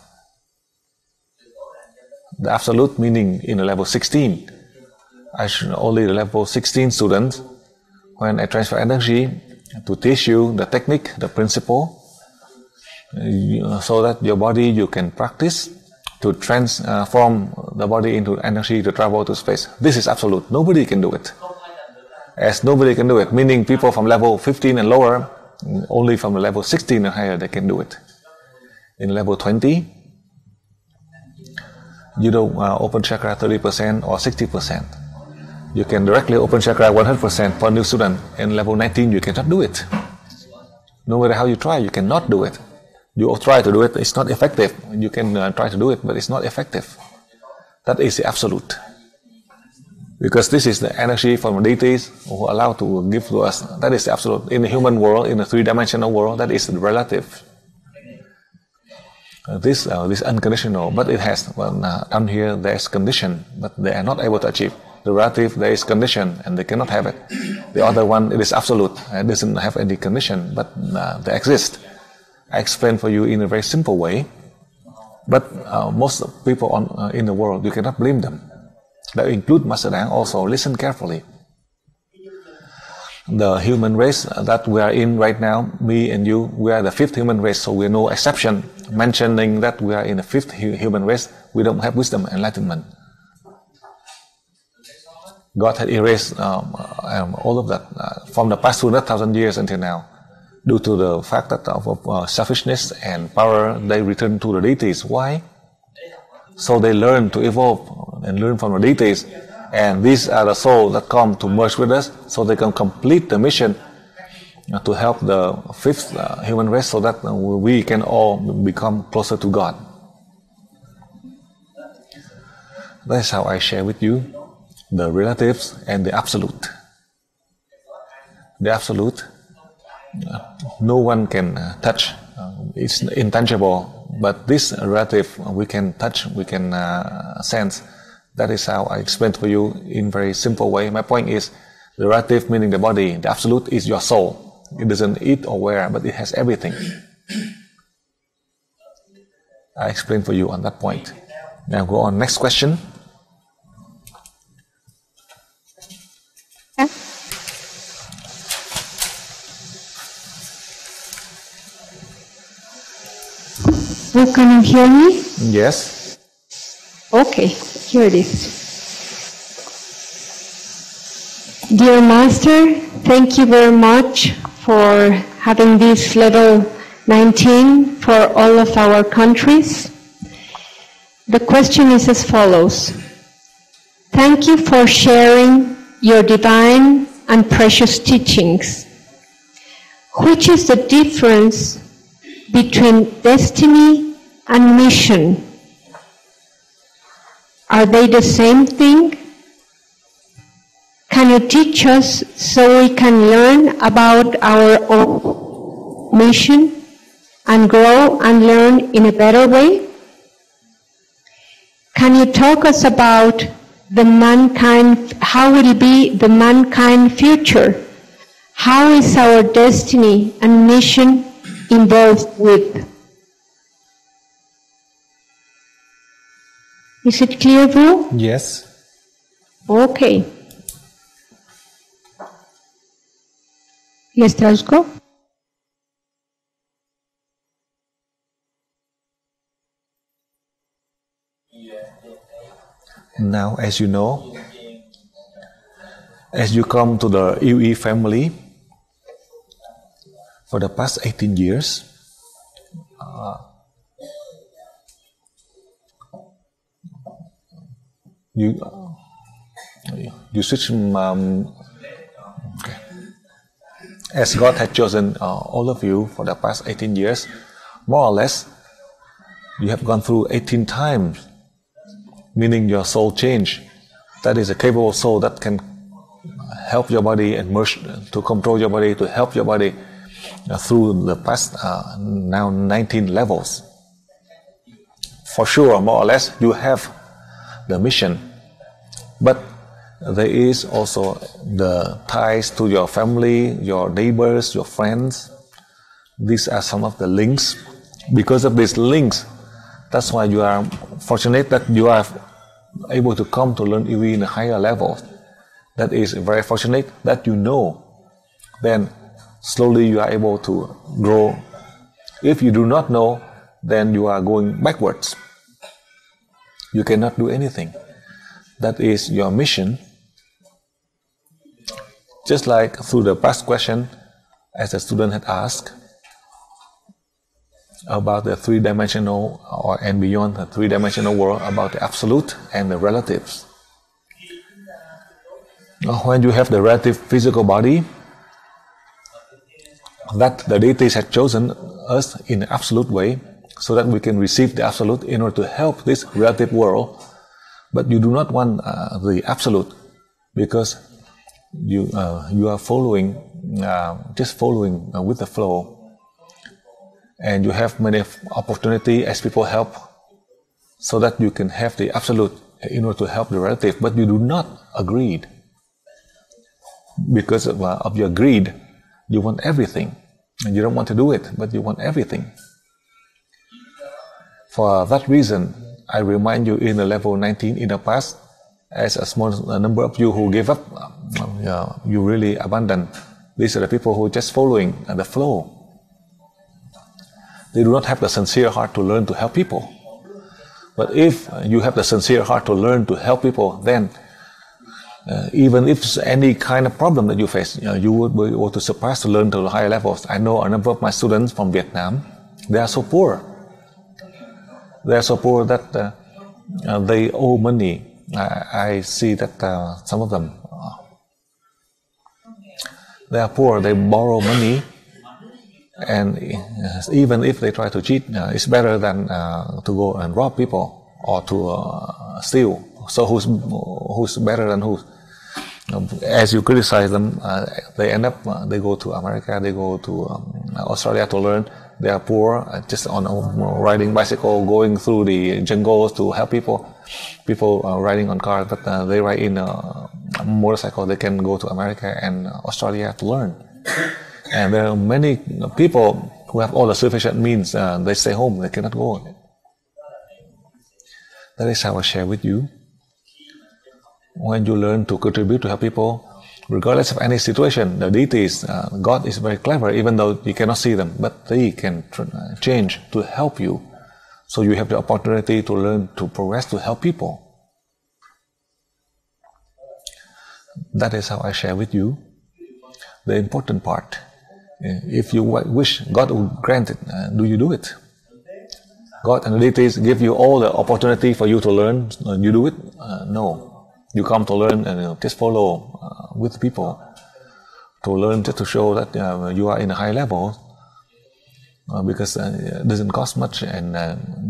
The absolute meaning in the level 16, only the level 16 students, when I transfer energy to teach you the technique, the principle, so that your body, you can practice to transform the body into energy to travel to space. This is absolute. Nobody can do it. As nobody can do it, meaning people from level 15 and lower, only from the level 16 and higher, they can do it. In level 20, you don't open chakra 30% or 60%. You can directly open chakra 100% for a new student. In level 19, you cannot do it. No matter how you try, you cannot do it. You try to do it, it's not effective. You can try to do it, but it's not effective. That is the absolute. Because this is the energy from deities who are allowed to give to us. That is the absolute. In the human world, in the three-dimensional world, that is the relative. This unconditional, but it has, down here there is condition, but they are not able to achieve. The relative, there is condition, and they cannot have it. The other one, it is absolute. It doesn't have any condition, but they exist. I explain for you in a very simple way, but most people in the world, you cannot blame them. That include Master Dang also. Listen carefully. The human race that we are in right now, me and you, we are the fifth human race, so we are no exception. Mentioning that we are in the fifth human race, we don't have wisdom and enlightenment. God had erased all of that from the past 200,000 years until now. Due to the fact that of selfishness and power, they return to the deities. Why? So they learn to evolve and learn from the deities. And these are the souls that come to merge with us, so they can complete the mission to help the fifth human race, so that we can all become closer to God. That's how I share with you the relatives and the absolute. The absolute, no one can touch. It's intangible, but this relative we can touch, we can sense. That is how I explained for you in very simple way. My point is, the relative meaning the body, the absolute is your soul. It doesn't eat or wear, but it has everything. I explained for you on that point. Now go on, next question. Well, can you hear me? Yes. Okay, here it is. Dear Master, thank you very much for having this level 19 for all of our countries. The question is as follows. Thank you for sharing your divine and precious teachings. Which is the difference between destiny and mission? Are they the same thing? Can you teach us so we can learn about our own mission and grow and learn in a better way? Can you talk us about the mankind, how will be the mankind future? How is our destiny and mission involved with? Is it clear, bro? Yes. Okay. Les traduzco. Now, as you know, as you come to the UE family, for the past 18 years, you switch okay. As God had chosen all of you for the past 18 years, more or less, you have gone through 18 times, meaning your soul change. That is a capable soul that can help your body and merge to control your body, to help your body through the past now 19 levels. For sure, more or less, you have the mission, but there is also the ties to your family, your neighbors, your friends. These are some of the links. Because of these links, that's why you are fortunate that you are able to come to learn UE in a higher level. That is very fortunate that you know. Then slowly you are able to grow. If you do not know, then you are going backwards. You cannot do anything. That is your mission. Just like through the past question, as the student had asked, about the three-dimensional and beyond the three-dimensional world, about the absolute and the relatives. When you have the relative physical body, that the deities had chosen us in an absolute way, so that we can receive the absolute in order to help this relative world. But you do not want the absolute, because you are following, just following with the flow. And you have many opportunity as people help, so that you can have the absolute in order to help the relative, but you do not agree. Because of your greed, you want everything, and you don't want to do it, but you want everything. For that reason, I remind you in the level 19 in the past, as a small number of you who gave up, you really abandoned. These are the people who are just following the flow. They do not have the sincere heart to learn to help people. But if you have the sincere heart to learn to help people, then even if it's any kind of problem that you face, you would be able to surpass to learn to higher levels. I know a number of my students from Vietnam, they are so poor. They are so poor that they owe money. I see that some of them, they are poor, they borrow money. And even if they try to cheat, it's better than to go and rob people or to steal. So who's better than who? As you criticize them, they end up, they go to America, they go to Australia to learn. They are poor, just on riding bicycle, going through the jungles to help people. People riding on cars, but they ride in a motorcycle. They can go to America and Australia to learn. And there are many people who have all the sufficient means, they stay home, they cannot go. That is how I share with you. When you learn to contribute to help people, regardless of any situation, the deities, God is very clever, even though you cannot see them, but they can change to help you. So you have the opportunity to learn to progress, to help people. That is how I share with you the important part. If you wish, God will grant it. Do you do it? God and the deities give you all the opportunity for you to learn. You do it? No. You come to learn and just follow with people. To learn, just to show that you are in a high level. Because it doesn't cost much and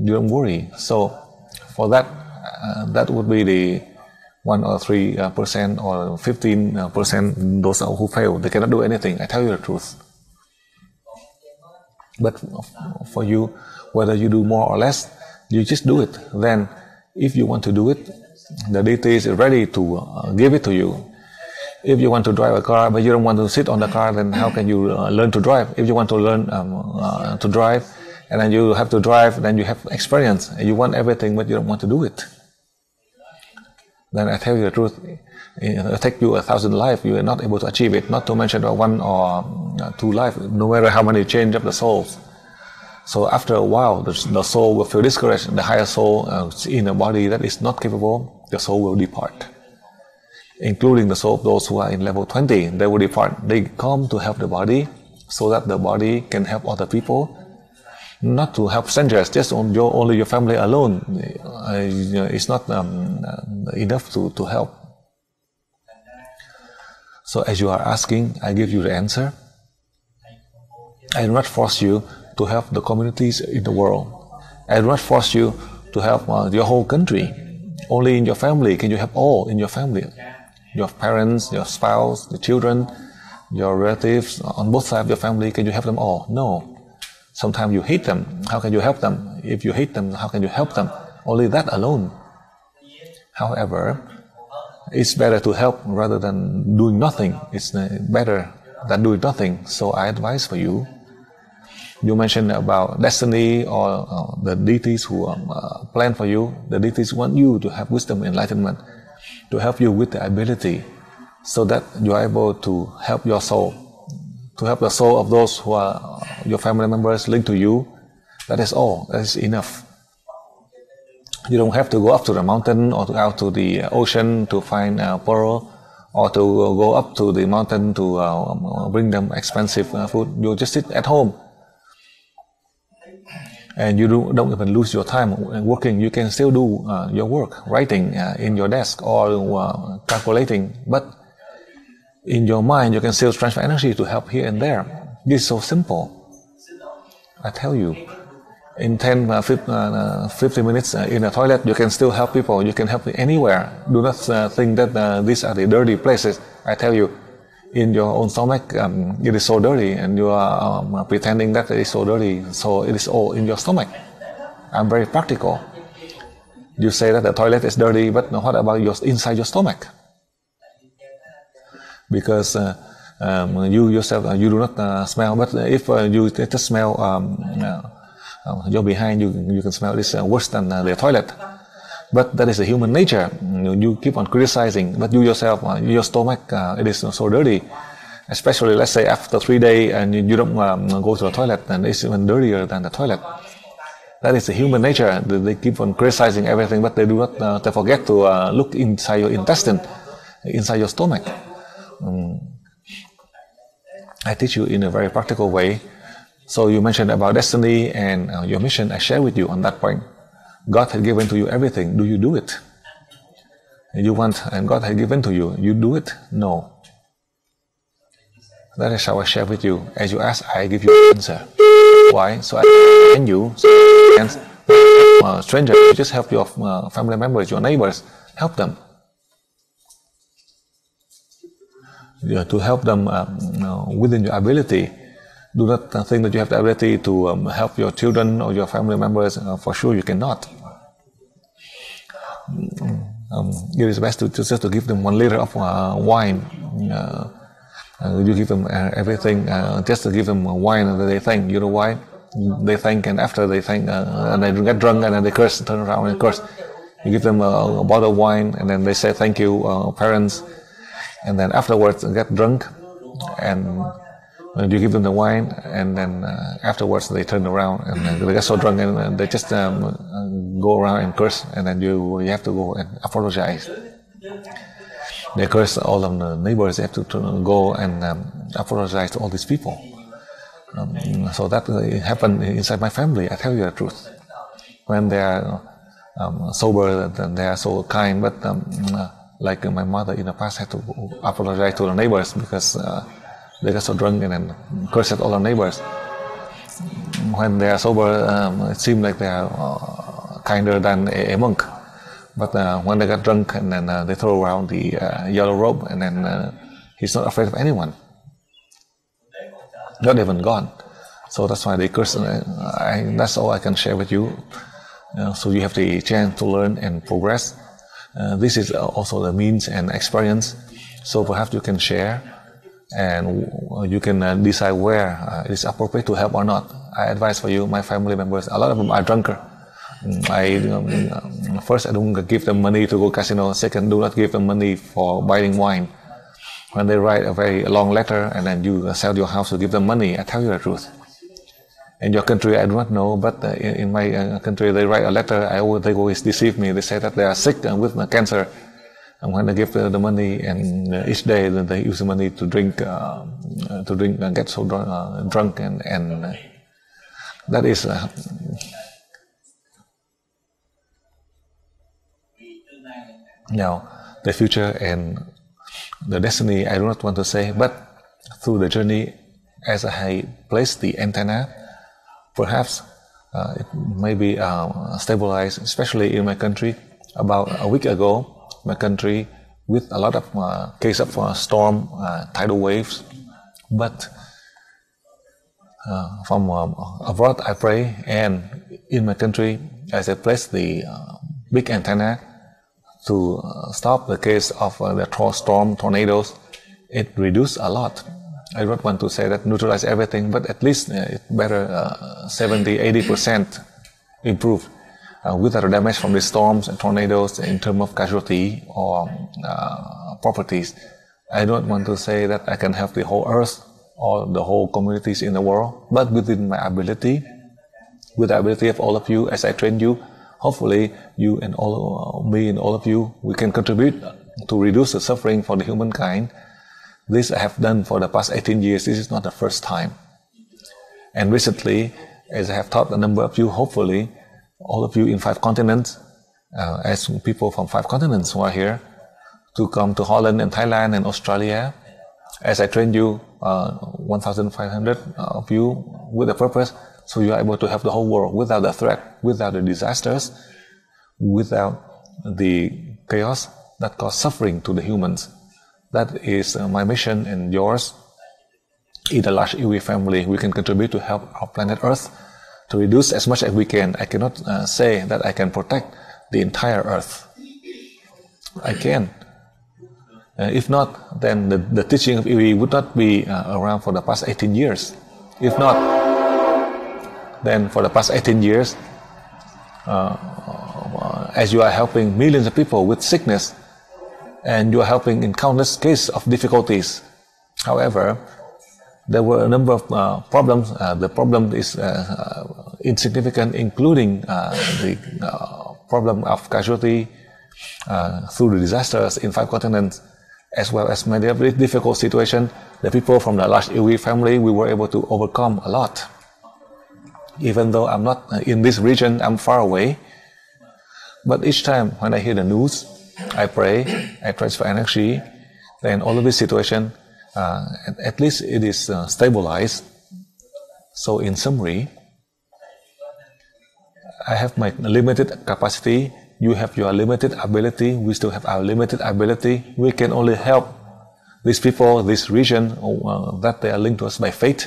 you don't worry. So for that, that would be the 1 or 3% or 15%, those who fail. They cannot do anything. I tell you the truth. But for you, whether you do more or less, you just do it. Then, if you want to do it, the deity is ready to give it to you. If you want to drive a car, but you don't want to sit on the car, then how can you learn to drive? If you want to learn to drive, and then you have to drive, then you have experience. You want everything, but you don't want to do it. then I tell you the truth, it'll take you 1,000 lives, you are not able to achieve it, not to mention 1 or 2 lives, no matter how many change of the souls. So after a while, the soul will feel discouraged. The higher soul in a body that is not capable, the soul will depart. Including the soul of those who are in level 20, they will depart. They come to help the body so that the body can help other people, not to help strangers, just only your family alone. It's not enough to help. So as you are asking, I give you the answer. I do not force you to help the communities in the world. I do not force you to help your whole country. Only in your family can you help all in your family. Your parents, your spouse, the children, your relatives, on both sides of your family, can you help them all? No. Sometimes you hate them. How can you help them? If you hate them, how can you help them? Only that alone. However, it's better to help rather than doing nothing. It's better than doing nothing. So I advise for you. You mentioned about destiny or the deities who plan for you. The deities want you to have wisdom, enlightenment, to help you with the ability so that you are able to help your soul, to help the soul of those who are your family members linked to you. That is all. That is enough. You don't have to go up to the mountain or out to the ocean to find pearl, or to go up to the mountain to bring them expensive food. You just sit at home. And you don't even lose your time working. You can still do your work, writing in your desk or calculating. But in your mind, you can still transfer energy to help here and there. This is so simple. I tell you, in 50 minutes in a toilet, you can still help people. You can help anywhere. Do not think that these are the dirty places. I tell you, in your own stomach, it is so dirty, and you are pretending that it is so dirty, so it is all in your stomach. I'm very practical. You say that the toilet is dirty, but what about inside your stomach? Because you yourself, you do not smell, but if you just smell your behind, you can smell this worse than the toilet. But that is the human nature. You keep on criticizing, but you yourself, your stomach, it is so dirty. Especially, let's say, after 3 days and you don't go to the toilet, and it's even dirtier than the toilet. That is the human nature. They keep on criticizing everything, but they do not. They forget to look inside your intestine, inside your stomach. I teach you in a very practical way. So you mentioned about destiny and your mission. I share with you on that point. God had given to you everything. Do you do it? You want, and God had given to you. You do it? No. That is how I share with you. As you ask, I give you an answer. Why? So I can you. So stranger, you just help your family members, your neighbors. Help them. To help them within your ability. Do not think that you have the ability to help your children or your family members. For sure, you cannot. It is best to just to give them 1 liter of wine. You give them everything, just to give them wine, and they thank. You know why? They thank, and after they thank, and they get drunk, and then they curse, turn around and curse. You give them a bottle of wine, and then they say thank you, parents, and then afterwards they get drunk, and you give them the wine, and then afterwards they turn around and they get so drunk and they just go around and curse, and then you have to go and apologize. They curse all of the neighbors. They have to go and apologize to all these people. So that happened inside my family. I tell you the truth. When they are sober, then they are so kind, but like my mother in the past had to apologize to the neighbors because they got so drunk and then cursed at all our neighbors. When they are sober, it seems like they are kinder than a monk. But when they got drunk and then they throw around the yellow robe, and then he's not afraid of anyone, not even God. So that's why they curse. That's all I can share with you. So you have the chance to learn and progress. This is also the means and experience. So perhaps you can share, and you can decide where it is appropriate to help or not. I advise for you, my family members, a lot of them are drunker. I First, I don't give them money to go casino. Second, do not give them money for buying wine. When they write a very long letter and then you sell your house to give them money, I tell you the truth. In your country, I do not know, but in my country, they write a letter. They always deceive me. They say that they are sick with cancer. And when they give the money, and each day they use the money to drink and get so drunk, and that is now the future and the destiny. I do not want to say, but through the journey, as I place the antenna, perhaps it may be stabilized, especially in my country. About a week ago, my country with a lot of case of storm, tidal waves, but from abroad I pray, and in my country as I place the big antenna to stop the case of the storm, tornadoes, it reduced a lot. I don't want to say that neutralize everything, but at least it better 70-80% improve without damage from the storms and tornadoes in terms of casualty or properties. I don't want to say that I can help the whole earth or the whole communities in the world, but within my ability, with the ability of all of you, as I train you, hopefully you and me and all of you, we can contribute to reduce the suffering for the humankind. This I have done for the past 18 years. This is not the first time. And recently, as I have taught a number of you, hopefully, all of you in 5 continents, as people from 5 continents who are here, to come to Holland and Thailand and Australia, as I trained you, 1,500 of you, with a purpose, so you are able to help the whole world without the threat, without the disasters, without the chaos that cause suffering to the humans. That is my mission and yours. In the large EWE family, we can contribute to help our planet Earth to reduce as much as we can. I cannot say that I can protect the entire Earth. I can. If not, then the teaching of EWE would not be around for the past 18 years. If not, then for the past 18 years, as you are helping millions of people with sickness, and you are helping in countless cases of difficulties. However, there were a number of problems. The problem is insignificant, including the problem of casualty through the disasters in 5 continents, as well as many very difficult situations. The people from the large EWE family, we were able to overcome a lot. Even though I'm not in this region, I'm far away. But each time when I hear the news, I pray, I transfer energy, then all of this situation, at least it is stabilized. So in summary, I have my limited capacity, you have your limited ability, we still have our limited ability. We can only help these people, this region, that they are linked to us by faith.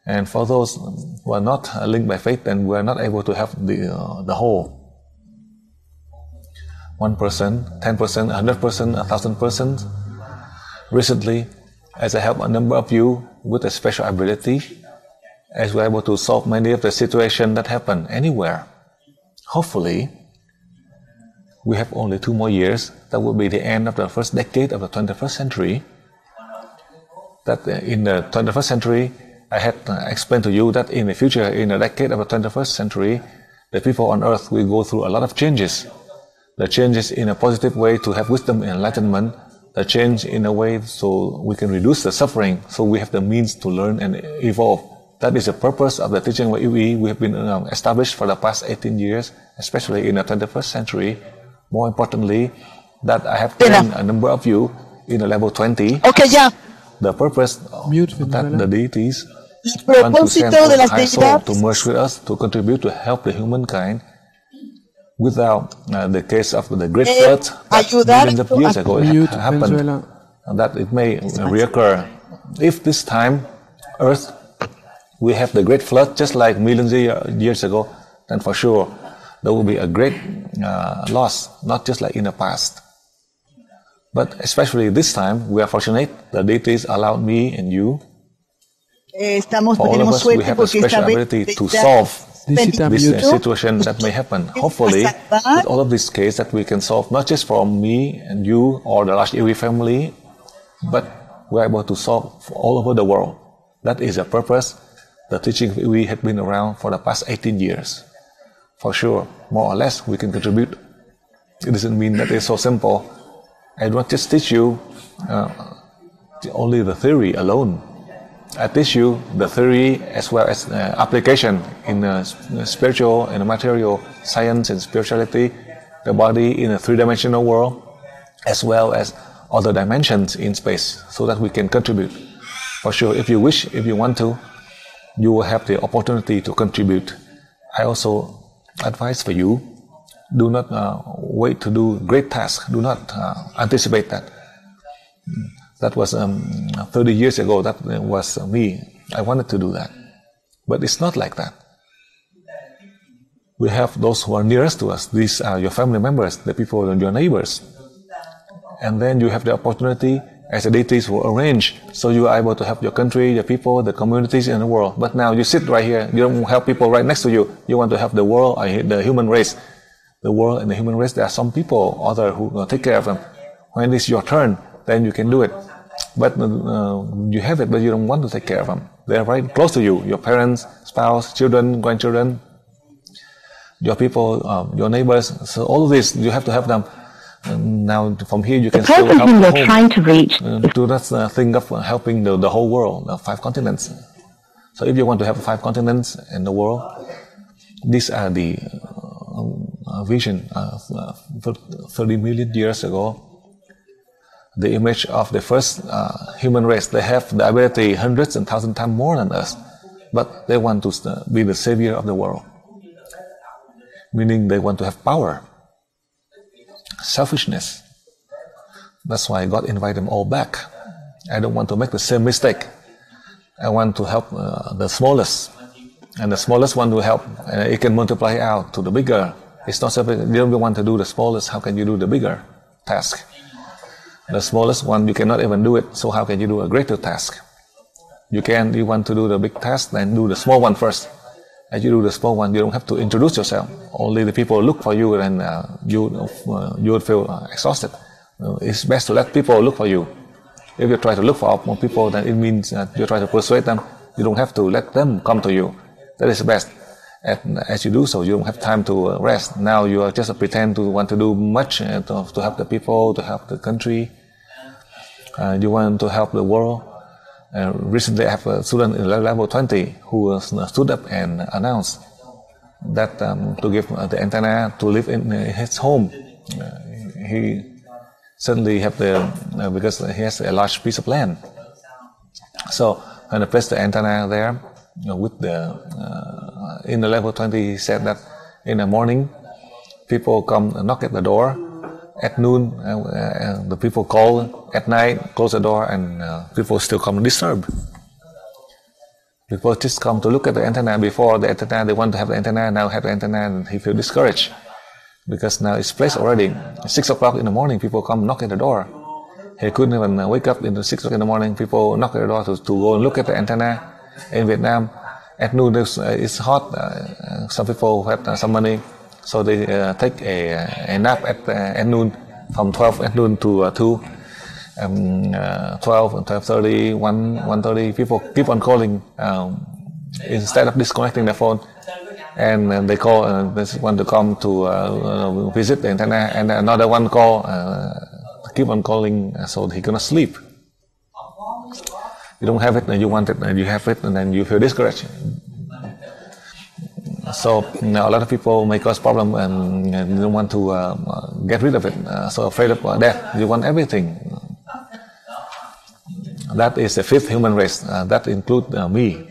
And for those who are not linked by faith, then we are not able to help the whole. 1%, 10%, 100%, 1,000%. Recently, as I help a number of you with a special ability, as we're able to solve many of the situations that happen anywhere, hopefully, we have only 2 more years. That will be the end of the first decade of the 21st century. That in the 21st century, I had explained to you that in the future, in the decade of the 21st century, the people on earth will go through a lot of changes. The changes in a positive way to have wisdom and enlightenment, the change in a way so we can reduce the suffering, so we have the means to learn and evolve. That is the purpose of the teaching of EWE. We have been established for the past 18 years, especially in the 21st century. More importantly, that I have trained a number of you in the level 20. Okay, ya. The purpose that the deities want to send a high soul to merge with us, to contribute to help the humankind. Without the case of the great flood that millions of years ago it happened, that it may reoccur. If this time, Earth, we have the great flood just like millions of years ago, then for sure there will be a great loss, not just like in the past. But especially this time, we are fortunate. The deities allowed me and you, for all of us, we have a special ability to solve this situation that may happen. Hopefully, with all of these cases that we can solve, not just from me and you or the large EV family, but we're able to solve all over the world. That is the purpose. The teaching of EV had been around for the past 18 years. For sure, more or less, we can contribute. It doesn't mean that it's so simple. I don't just teach you only the theory alone. I teach you the theory as well as application in spiritual and material science and spirituality, the body in a three-dimensional world, as well as other dimensions in space, so that we can contribute. For sure, if you wish, if you want to, you will have the opportunity to contribute. I also advise for you, do not wait to do great tasks. Do not anticipate that. That was 30 years ago. That was me. I wanted to do that. But it's not like that. We have those who are nearest to us. These are your family members, the people, your neighbors. And then you have the opportunity, as the deities will arrange, so you are able to help your country, your people, the communities in the world. But now you sit right here, you don't help people right next to you. You want to help the world, the human race. The world and the human race, there are some people, other who will take care of them. When it's your turn, then you can do it. But you have it, but you don't want to take care of them. They are right close to you, your parents, spouse, children, grandchildren, your people, your neighbors. So all of this, you have to help them. Now, from here, you can still help the home. Trying to reach. Do not think of helping the whole world, the 5 continents. So if you want to have 5 continents in the world, these are the vision 30 million years ago. The image of the first human race. They have the ability hundreds and thousands times more than us, but they want to be the savior of the world. Meaning they want to have power. Selfishness. That's why God invited them all back. I don't want to make the same mistake. I want to help the smallest. And the smallest one will help. And it can multiply out to the bigger. It's not something, you don't want to do the smallest. How can you do the bigger task? The smallest one, you cannot even do it. So how can you do a greater task? You want to do the big task, then do the small one first. As you do the small one, you don't have to introduce yourself. Only the people look for you, and you would feel exhausted. It's best to let people look for you. If you try to look for more people, then it means you try to persuade them. You don't have to let them come to you. That is best. And as you do so, you don't have time to rest. Now you are just pretend to want to do much to help the people, to help the country. You want to help the world. Recently, I have a student in level 20 who stood up and announced that to give the antenna to live in his home. He suddenly have because he has a large piece of land. So when I placed the antenna there, with in the level 20, he said that in the morning, people come knock at the door. At noon, the people call. At night, close the door, and people still come and disturb. People just come to look at the antenna. Before the antenna, they want to have the antenna. Now have the antenna, and he feels discouraged because now it's placed already. 6 o'clock in the morning, people come knock at the door. He couldn't even wake up in the 6 o'clock in the morning. People knock at the door to go and look at the antenna. In Vietnam, at noon it's hot. Some people have some money, so they take a nap at noon, from 12 at noon to 2, 12 and 12:30, 1:30. People keep on calling instead of disconnecting their phone, and they call. They want to come to visit the antenna, and another one call, keep on calling, so he cannot sleep. You don't have it, and you want it, and you have it, and then you feel discouraged. So a lot of people may cause problem and don't want to get rid of it. So afraid of death, you want everything. That is the 5th human race. That includes me.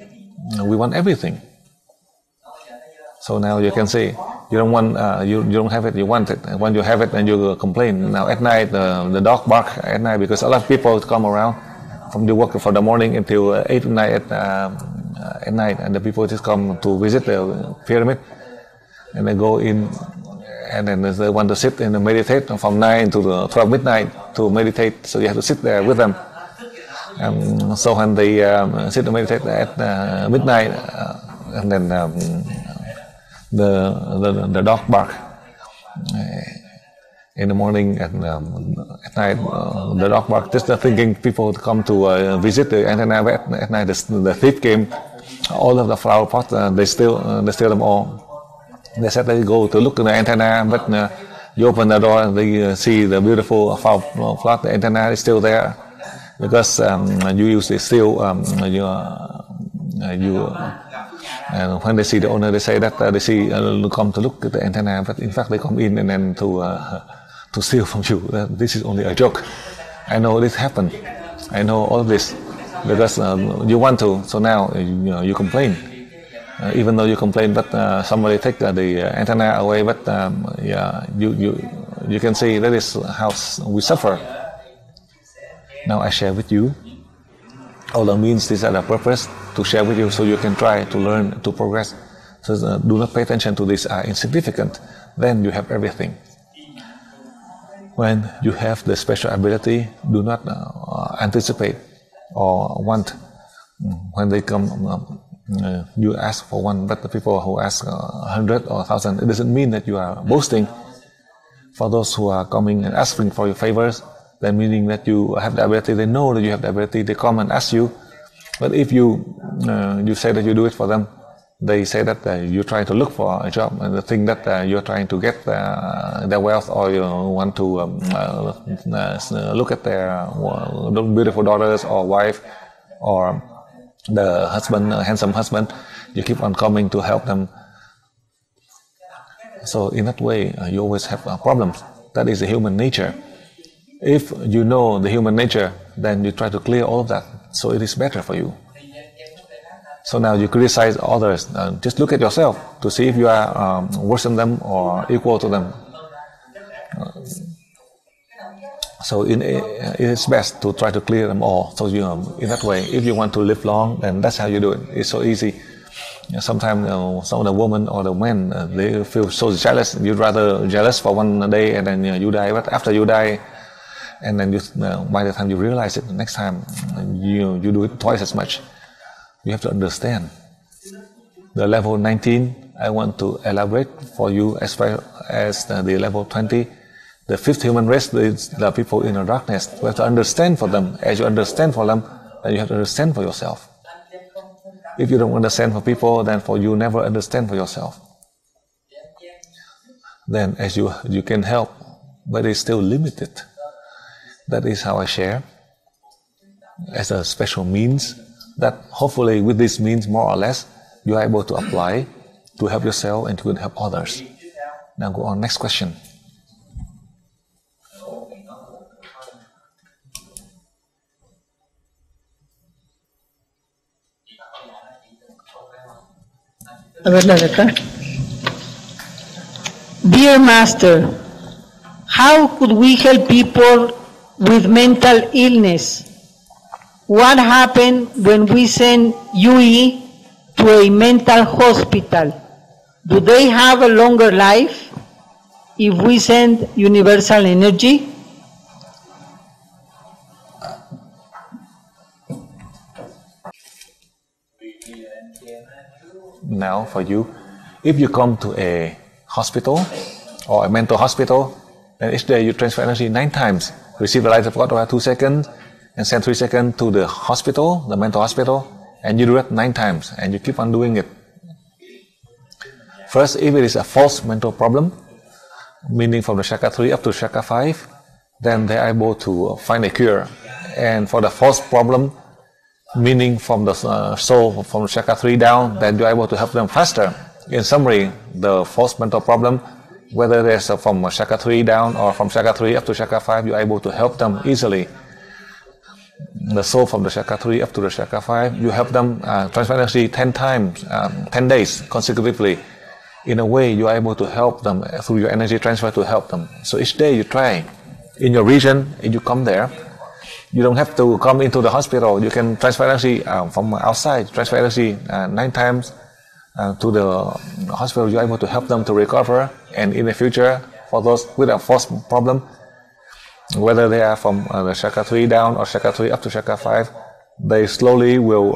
We want everything. So now you can see you don't want you don't have it, you want it. And when you have it, then you complain. Now at night the dog bark at night because a lot of people come around from the work from the morning until 8 at night, and the people just come to visit the pyramid, and they go in, and then they want to sit and meditate from 9 to 12 midnight to meditate. So you have to sit there with them. So when they sit and meditate at midnight, and then the dog bark in the morning and at night. The dog bark. Just thinking people to come to visit the antenna. But at night the thief came. All of the flower pots they steal them all. They said they go to look at the antenna, but you open the door and they see the beautiful flower. The antenna is still there because you usually steal and when they see the owner, they say that they see come to look at the antenna, but in fact they come in and then to steal from you. This is only a joke. I know this happened. I know all of this because you want to. So now you complain, even though you complain, but somebody take the antenna away. But you can see that is how we suffer. Now I share with you. All the means, these are the purpose to share with you, so you can try to learn to progress. So do not pay attention to these are insignificant. Then you have everything. When you have the special ability, do not anticipate or want. When they come, you ask for one, but the people who ask 100 or 1,000, it doesn't mean that you are boasting. For those who are coming and asking for your favors, then meaning that you have the ability, they know that you have the ability, they come and ask you. But if you say that you do it for them, they say that you're trying to look for a job and they think that you're trying to get their wealth, or you want to look at their beautiful daughters or wife or the husband, handsome husband. You keep on coming to help them. So in that way, you always have problems. That is the human nature. If you know the human nature, then you try to clear all of that, so it is better for you. So now you criticize others. Just look at yourself to see if you are worse than them or equal to them. So it is best to try to clear them all. So in that way, if you want to live long, then that's how you do it. It's so easy. Sometimes some of the women or the men, they feel so jealous. You'd rather jealous for one day and then you die. But after you die, and then by the time you realize it, the next time you do it twice as much. You have to understand. The level 19, I want to elaborate for you as far as the level 20. The fifth human race is the people in the darkness. You have to understand for them. As you understand for them, then you have to understand for yourself. If you don't understand for people, then for you never understand for yourself. Then as you can help, but it's still limited. That is how I share as a special means that hopefully with this means more or less you are able to apply to help yourself and to help others. Now go on, next question. Dear Master, how could we help people with mental illness? What happens when we send UE to a mental hospital? Do they have a longer life if we send universal energy? Now for you, if you come to a hospital or a mental hospital, then each day you transfer energy 9 times. Receive the light of God over 2 seconds and send 3 seconds to the hospital, the mental hospital, and you do it 9 times and you keep on doing it. First, if it is a false mental problem, meaning from the chakra 3 up to chakra 5, then they are able to find a cure. And for the false problem, meaning from the soul, from chakra 3 down, then you are able to help them faster. In summary, the false mental problem, whether it's from chakra 3 down or from chakra 3 up to chakra 5, you are able to help them easily. The soul from the chakra 3 up to the chakra 5, you help them transfer energy 10 times, 10 days consecutively. In a way, you are able to help them through your energy transfer to help them. So each day you try. In your region, if you come there, you don't have to come into the hospital. You can transfer energy from outside, transfer energy 9 times to the hospital. You are able to help them to recover. And in the future, for those with a false problem, whether they are from the chakra 3 down or chakra 3 up to chakra 5, they slowly will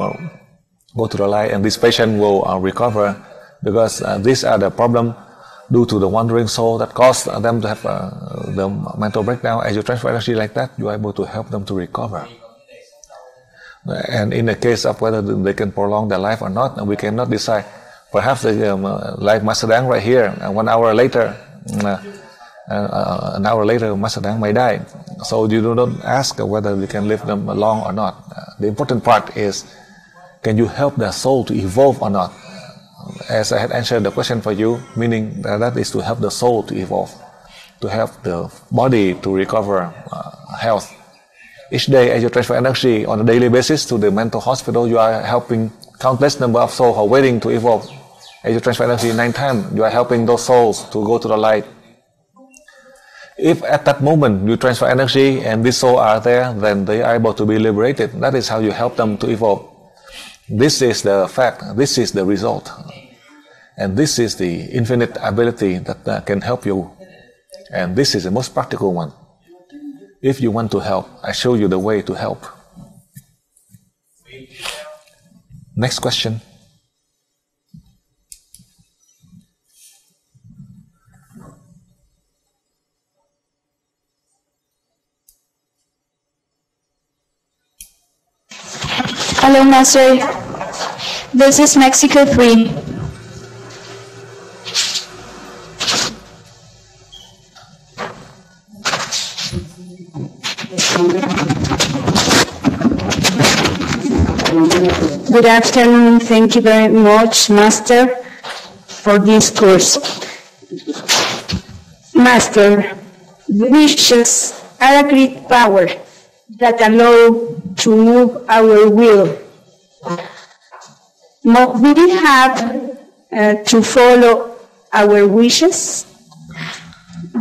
go to the light, and this patient will recover because these are the problem due to the wandering soul that caused them to have the mental breakdown. As you transfer energy like that, you are able to help them to recover. And in the case of whether they can prolong their life or not, we cannot decide. Perhaps like Master Dang right here, 1 hour later, an hour later, Master Dang may die. So you do not ask whether we can live them long or not. The important part is, can you help their soul to evolve or not? As I had answered the question for you, meaning that is to help the soul to evolve, to help the body to recover health. Each day, as you transfer energy on a daily basis to the mental hospital, you are helping countless number of souls who are waiting to evolve. As you transfer energy 9 times, you are helping those souls to go to the light. If at that moment you transfer energy and these souls are there, then they are able to be liberated. That is how you help them to evolve. This is the fact, this is the result. And this is the infinite ability that can help you. And this is the most practical one. If you want to help, I show you the way to help. Next question. Hello, Master. This is Mexico 3. Good afternoon. Thank you very much, Master, for this course. Master, the wishes are a great power that allow to move our will. Must we have to follow our wishes?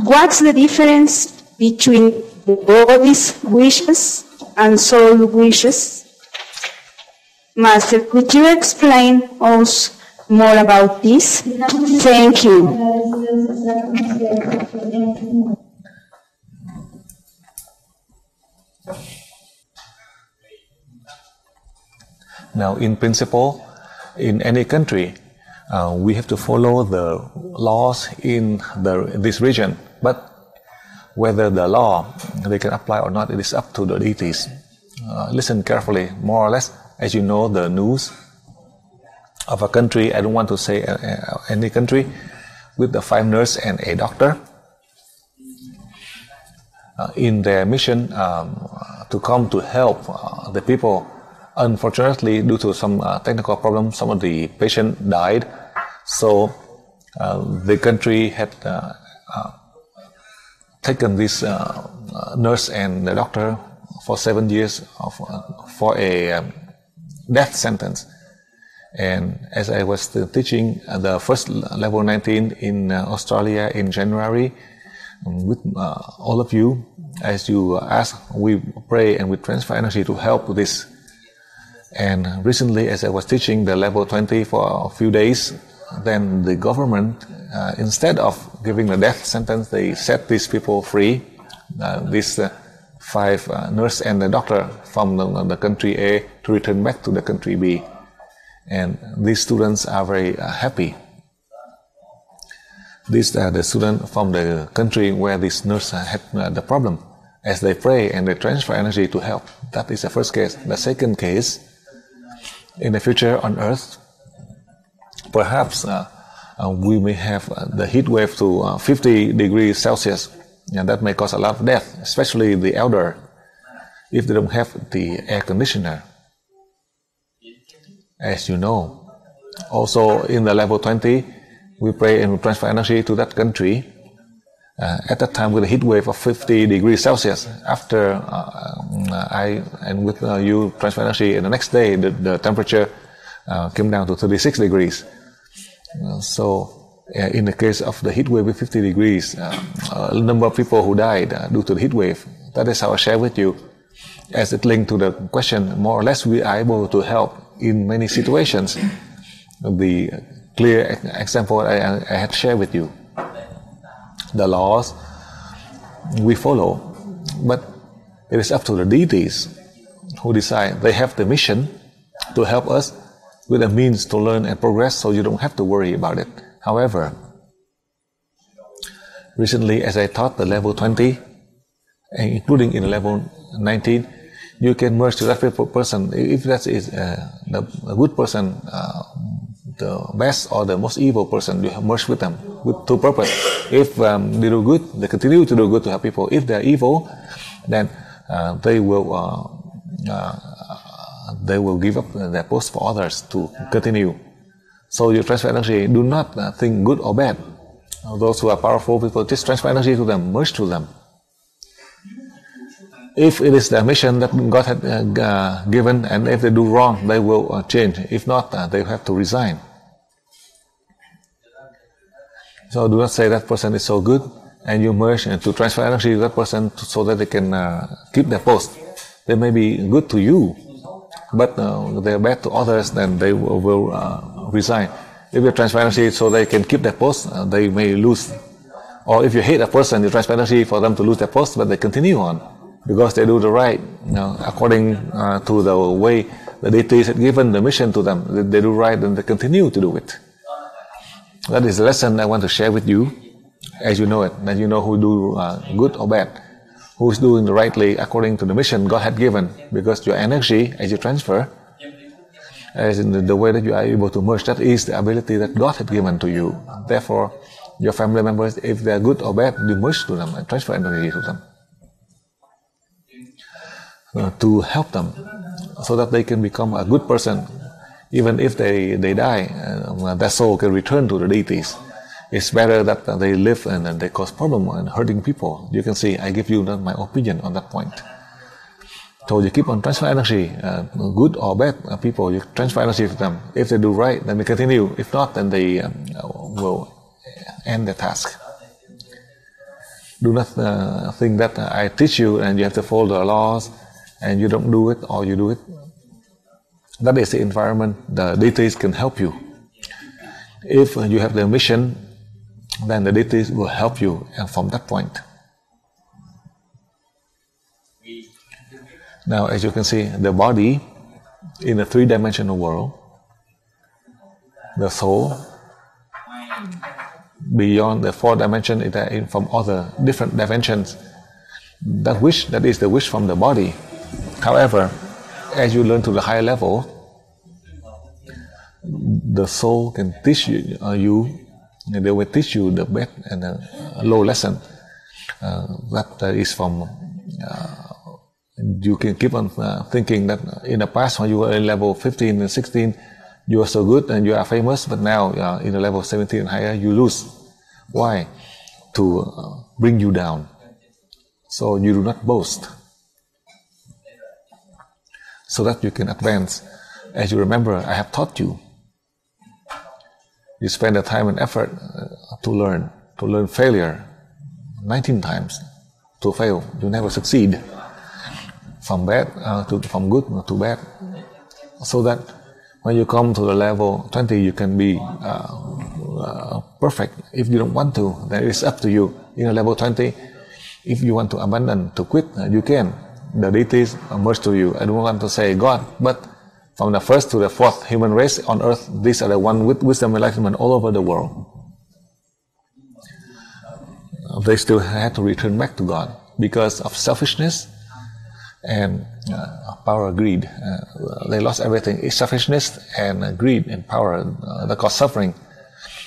What's the difference between the body's wishes and soul wishes? Master, could you explain us more about this? Thank you. Now, in principle, in any country, we have to follow the laws in this region. But whether the law they can apply or not, it is up to the deities. Listen carefully, more or less. As you know, the news of a country, I don't want to say any country, with the 5 nurses and a doctor in their mission to come to help the people. Unfortunately, due to some technical problems, some of the patients died. So the country had taken this nurse and the doctor for 7 years for a death sentence. And as I was teaching the first level 19 in Australia in January, with all of you, as you ask, we pray and we transfer energy to help with this. And recently, as I was teaching the level 20 for a few days, then the government, instead of giving the death sentence, they set these people free, these 5 nurse and the doctor from the country A to return back to the country B. And these students are very happy. These are the students from the country where this nurse had the problem. As they pray and they transfer energy to help. That is the first case. The second case, in the future on Earth, perhaps we may have the heat wave to 50 degrees Celsius. And that may cause a lot of death, especially the elder, if they don't have the air conditioner. As you know, also in the level 20, we pray and we transfer energy to that country. At that time, with a heat wave of 50 degrees Celsius, after I and with you transfer energy, and the next day the temperature came down to 36 degrees. In the case of the heat wave with 50 degrees, a number of people who died due to the heat wave. That is how I share with you. As it linked to the question, more or less we are able to help in many situations. The clear example I had shared with you. The laws we follow, but it is up to the deities who decide. They have the mission to help us with a means to learn and progress, so you don't have to worry about it. However, recently as I taught the level 20, and including in level 19, you can merge to that person. If that is the good person, the best or the most evil person, you have merged with them with two purpose. If they do good, they continue to do good to help people. If they are evil, then they will give up their post for others to continue. So you transfer energy. Do not think good or bad. Those who are powerful people, just transfer energy to them, merge to them. If it is the mission that God had given, and if they do wrong, they will change. If not, they have to resign. So do not say that person is so good, and you merge and to transfer energy to that person so that they can keep their post. They may be good to you, but they are bad to others, then they will resign. If you transfer energy so they can keep their post, they may lose. Or if you hate a person, you transfer energy for them to lose their post, but they continue on. Because they do the right, according to the way the deities had given the mission to them. They do right, and they continue to do it. That is the lesson I want to share with you, as you know it, that you know who do good or bad, who is doing the rightly according to the mission God had given. Because your energy, as you transfer, as in the way that you are able to merge, that is the ability that God had given to you. Therefore, your family members, if they are good or bad, you merge to them and transfer energy to them. To help them so that they can become a good person. Even if they die, their soul can return to the deities. It's better that they live and they cause problem and hurting people. You can see, I give you my opinion on that point. So you keep on transfer energy, good or bad people, you transfer energy to them. If they do right, then they continue. If not, then they will end their task. Do not think that I teach you and you have to follow the laws, and you don't do it or you do it. That is the environment. The deities can help you. If you have the mission, then the deities will help you, and from that point. Now, as you can see, the body in a three-dimensional world, the soul beyond the four dimension, from other different dimensions. That is the wish from the body. However, as you learn to the higher level, the soul can teach you, and they will teach you the best and the low lesson. That is from, you can keep on thinking that in the past when you were in level 15 and 16, you are so good and you are famous, but now in the level 17 and higher, you lose. Why? To bring you down. So you do not boast, so that you can advance. As you remember, I have taught you. You spend the time and effort to learn failure 19 times. To fail, you never succeed. From good to bad. So that when you come to the level 20, you can be perfect. If you don't want to, then it's up to you. In a level 20, if you want to abandon, to quit, you can. The deities merge to you. I don't want to say God, but from the first to the fourth human race on earth, these are the one with wisdom and enlightenment all over the world. They still had to return back to God because of selfishness and power, greed. They lost everything. It's selfishness and greed and power that cause suffering.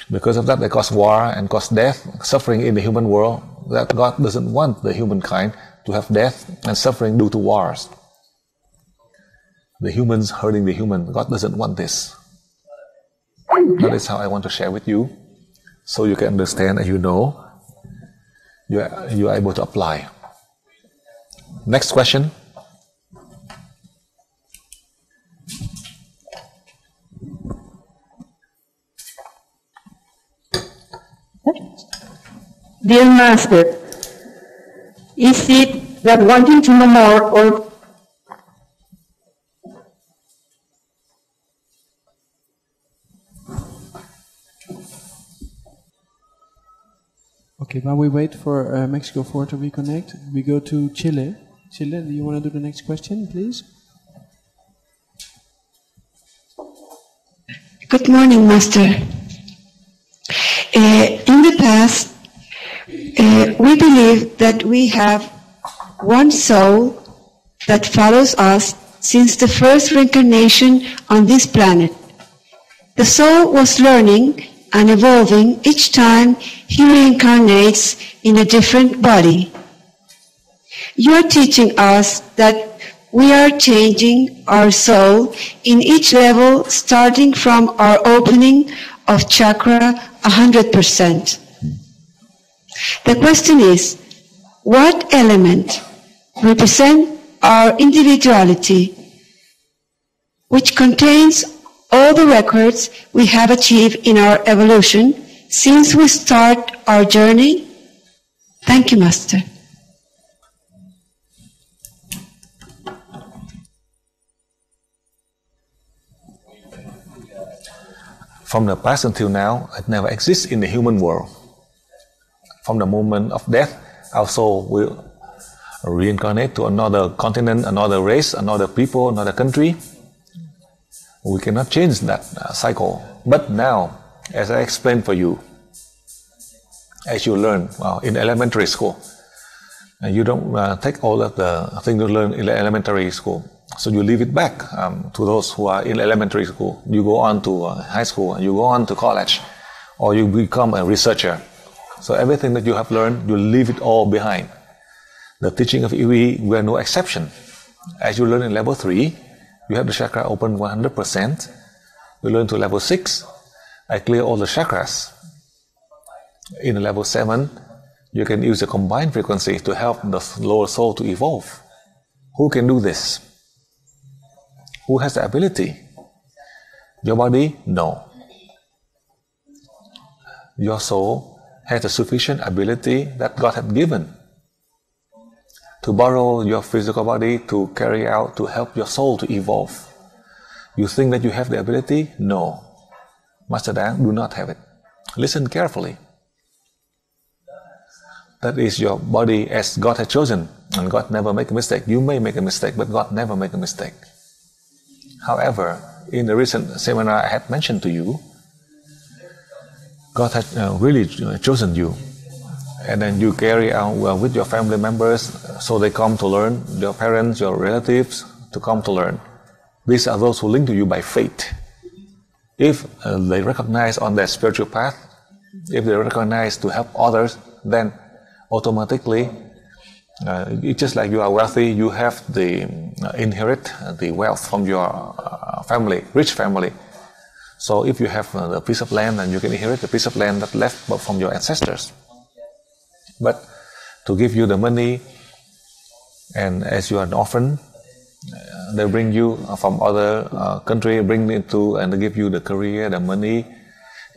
Because of that, they cause war and cause death, suffering in the human world. That God doesn't want the humankind to have death and suffering due to wars. The humans hurting the human. God doesn't want this. That is how I want to share with you, so you can understand and you know you are able to apply. Next question. Dear Master, is it that wanting to know more or Okay, while we wait for Mexico 4 to reconnect, we go to Chile. Chile, do you want to do the next question, please? Good morning, Master. In the past, we believe that we have one soul that follows us since the first reincarnation on this planet. The soul was learning and evolving each time he reincarnates in a different body. You are teaching us that we are changing our soul in each level, starting from our opening of chakra 100%. The question is, what element represents our individuality, which contains all the records we have achieved in our evolution since we start our journey? Thank you, Master. From the past until now, it never exists in the human world. From the moment of death, our soul will reincarnate to another continent, another race, another people, another country. We cannot change that cycle. But now, as I explained for you, as you learn in elementary school, you don't take all of the things you learn in elementary school. So you leave it back to those who are in elementary school. You go on to high school, and you go on to college, or you become a researcher. So everything that you have learned, you leave it all behind. The teaching of UE were no exception. As you learn in level 3, you have the chakra open 100%. You learn to level 6, I clear all the chakras. In level 7, you can use the combined frequency to help the lower soul to evolve. Who can do this? Who has the ability? Your body? No. Your soul has the sufficient ability that God has given to borrow your physical body to carry out, to help your soul to evolve. You think that you have the ability? No. Master Dan do not have it. Listen carefully. That is your body as God has chosen, and God never make a mistake. You may make a mistake, but God never make a mistake. However, in the recent seminar I had mentioned to you, God has really chosen you. And then you carry out with your family members, so they come to learn, your parents, your relatives, to come to learn. These are those who link to you by faith. If they recognize on their spiritual path, if they recognize to help others, then automatically, it's just like you are wealthy, you have the inherit the wealth from your family, rich family. So if you have a piece of land, then you can inherit the piece of land that left from your ancestors. But to give you the money, and as you are an orphan, they bring you from other country, bring it to, and they give you the career, the money.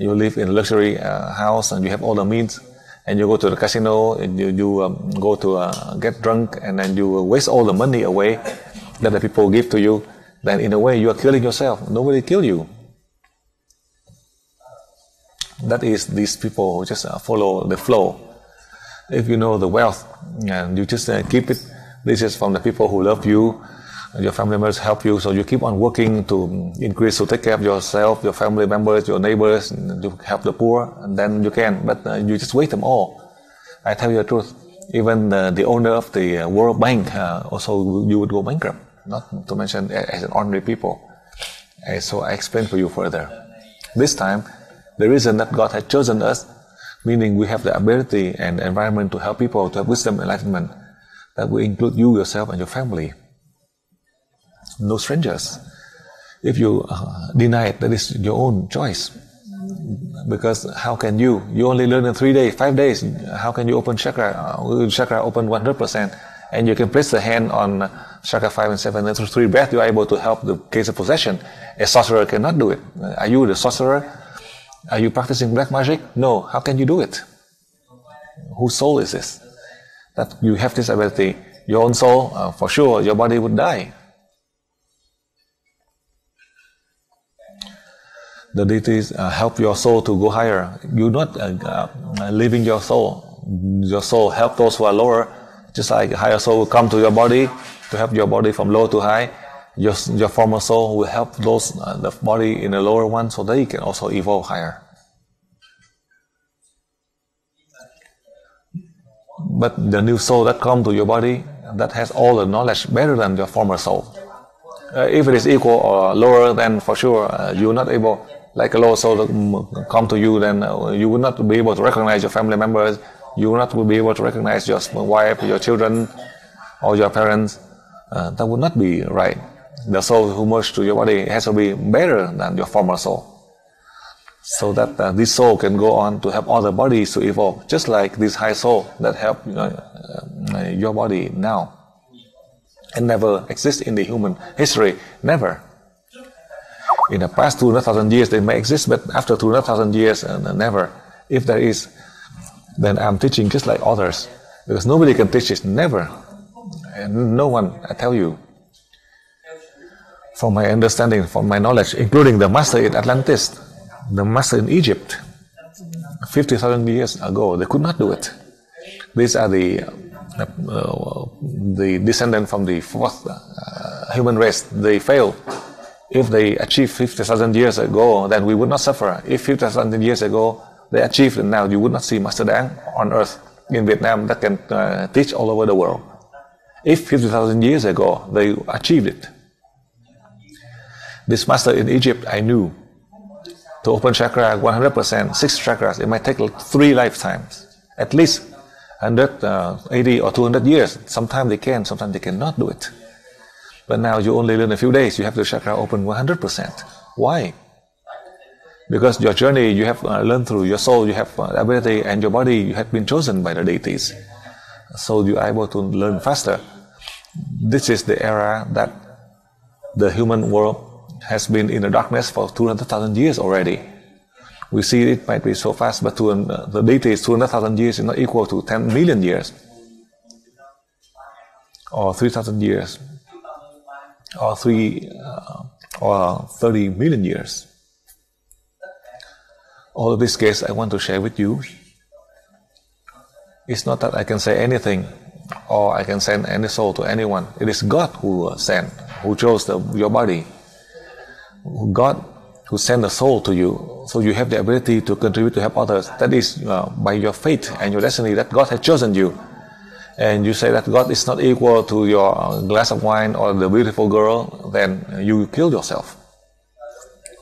You live in a luxury house, and you have all the means, and you go to the casino, and you go to get drunk, and then you waste all the money away that the people give to you. Then in a way you are killing yourself. Nobody kill you. That is these people who just follow the flow. If you know the wealth, and you just keep it, this is from the people who love you, your family members help you, so you keep on working to increase, to take care of yourself, your family members, your neighbors, to help the poor, and then you can, but you just waste them all. I tell you the truth, even the owner of the World Bank, also you would go bankrupt, not to mention as an ordinary people. So I explain for you further. This time, the reason that God had chosen us, meaning we have the ability and the environment to help people, to have wisdom, enlightenment, that will include you, yourself, and your family. No strangers. If you deny it, that is your own choice. Because how can you only learn in 3 days, 5 days, how can you open chakra? Chakra open 100%, and you can place the hand on chakra 5 and 7, and through 3 breaths you are able to help the case of possession. A sorcerer cannot do it. Are you the sorcerer? Are you practicing black magic? No. How can you do it? Whose soul is this? That you have this ability. Your own soul, for sure, your body would die. The deities help your soul to go higher. You're not leaving your soul. Your soul help those who are lower. Just like a higher soul will come to your body to help your body from low to high. your former soul will help those the body in the lower one, so they can also evolve higher. But the new soul that comes to your body, that has all the knowledge better than your former soul. If it is equal or lower, then for sure you're not able, like a lower soul to come to you, then you will not be able to recognize your family members, you will not be able to recognize your wife, your children, or your parents. That would not be right. The soul who merged to your body has to be better than your former soul, so that this soul can go on to help other bodies to evolve, just like this high soul that helped your body now. And never exist in the human history, never. In the past 200,000 years they may exist, but after 200,000 years, never. If there is, then I'm teaching just like others, because nobody can teach it, never. And no one, I tell you. From my understanding, from my knowledge, including the master in Atlantis, the master in Egypt, 50,000 years ago, they could not do it. These are the descendant from the fourth human race. They failed. If they achieved 50,000 years ago, then we would not suffer. If 50,000 years ago they achieved, and now you would not see Master Đáng on earth in Vietnam that can teach all over the world. If 50,000 years ago they achieved it. This master in Egypt, I knew, to open chakra 100%, 6 chakras, it might take like 3 lifetimes, at least 180 or 200 years. Sometimes they can, sometimes they cannot do it. But now you only learn a few days, you have the chakra open 100%. Why? Because your journey you have learned through your soul, you have the ability, and your body you have been chosen by the deities. So you are able to learn faster. This is the era that the human world has been in the darkness for 200,000 years already. We see it might be so fast, but to the deities, 200,000 years is not equal to 10 million years, or 3,000 years, or 30 million years. All of this case I want to share with you. It's not that I can say anything, or I can send any soul to anyone. It is God who sent, who chose your body. God who sent the soul to you, so you have the ability to contribute to help others. That is by your fate and your destiny that God has chosen you. And you say that God is not equal to your glass of wine or the beautiful girl, then you kill yourself.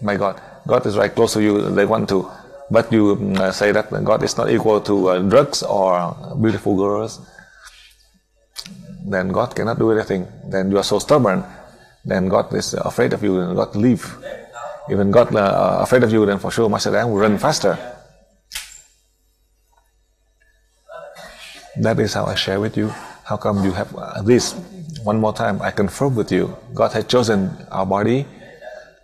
My God, God is right close to you, they want to, but you say that God is not equal to drugs or beautiful girls, then God cannot do anything. Then you are so stubborn, then God is afraid of you, and God leave. Even God afraid of you, then for sure Master Đáng will run faster. That is how I share with you. How come you have this? One more time, I confirm with you. God has chosen our body.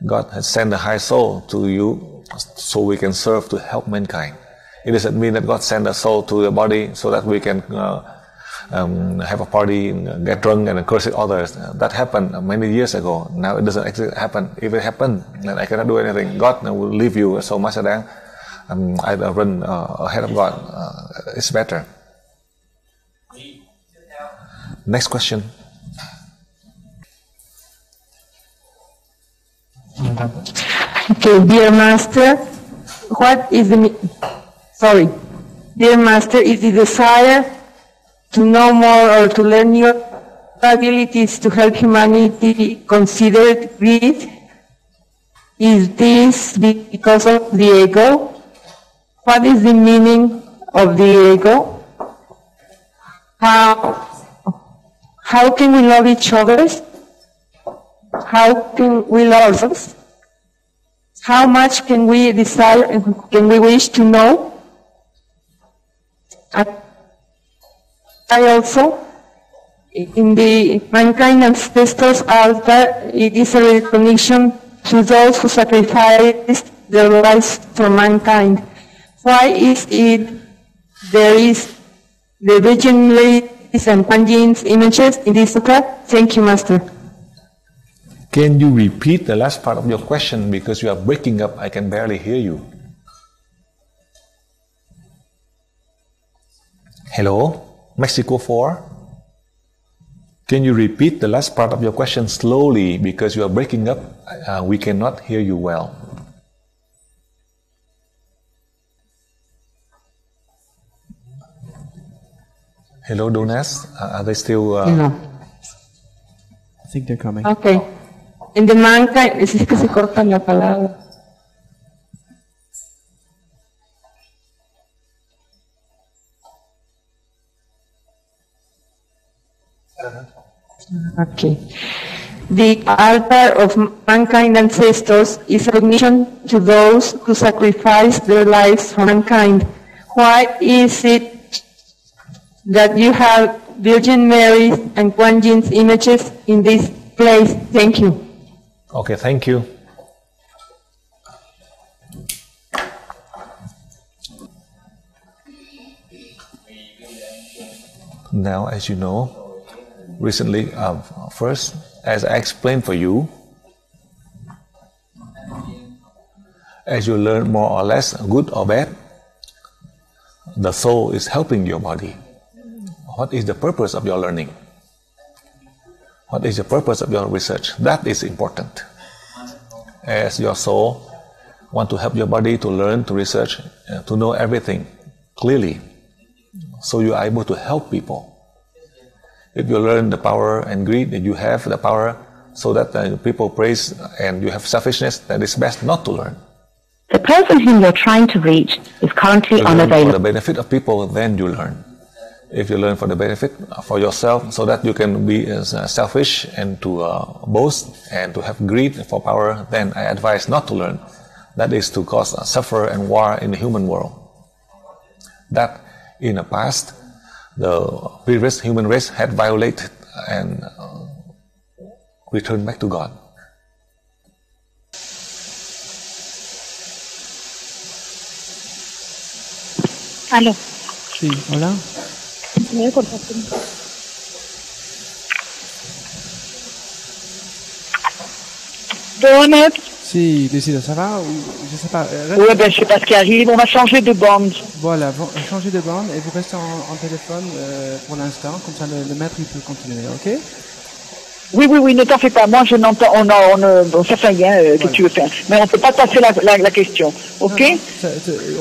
God has sent the high soul to you so we can serve to help mankind. It doesn't mean that God sent a soul to the body so that we can have a party, get drunk and curse others. That happened many years ago. Now it doesn't happen. If it happened, then I cannot do anything. God will leave you. So Master Đáng, I run ahead of God. It's better. Next question. Okay, dear Master, what is the dear Master, is the desire to know more or to learn new abilities to help humanity considered greed? Is this because of the ego? What is the meaning of the ego? How can we love each other? How can we love ourselves? How much can we desire and can we wish to know? I also, in the mankind ancestors altar, it is a recognition to those who sacrificed their lives for mankind. Why is it there is the Virgin Ladies and Panjin's images in this altar? Thank you, Master. Can you repeat the last part of your question, because you are breaking up, I can barely hear you. Hello, Mexico 4. Can you repeat the last part of your question slowly because you are breaking up? We cannot hear you well. Hello, Donas. Are they still? I think they're coming. Okay. In the mankind, es que se corta la palabra. Okay. The altar of mankind ancestors is a recognition to those who sacrificed their lives for mankind. Why is it that you have Virgin Mary and Kuan Yin's images in this place? Thank you. Okay, thank you. Now, as you know, recently, first, as I explained for you, as you learn more or less, good or bad, the soul is helping your body. What is the purpose of your learning? What is the purpose of your research? That is important. As your soul want to help your body to learn, to research, to know everything clearly, so you are able to help people. If you learn the power and greed, that you have the power so that people praise and you have selfishness, then it's best not to learn. The person whom you're trying to reach is currently unavailable. For the benefit of people, then you learn. If you learn for the benefit for yourself, so that you can be selfish and to boast and to have greed for power, then I advise not to learn. That is to cause suffer and war in the human world. That in the past, the previous human race had violated and returned back to God. Aló. Sí, hola. Me cortaste. Bonnet. Si, décide, ça va ou je sais pas. Oui, ben je sais pas ce qui arrive. On va changer de bande. Voilà, changez de bande et vous restez en téléphone pour l'instant, comme ça le maître il peut continuer, ok? Oui, ne t'en fais pas. Moi, je n'entends, on ça fait rien que tu veux faire. Mais on ne peut pas passer la question, ok?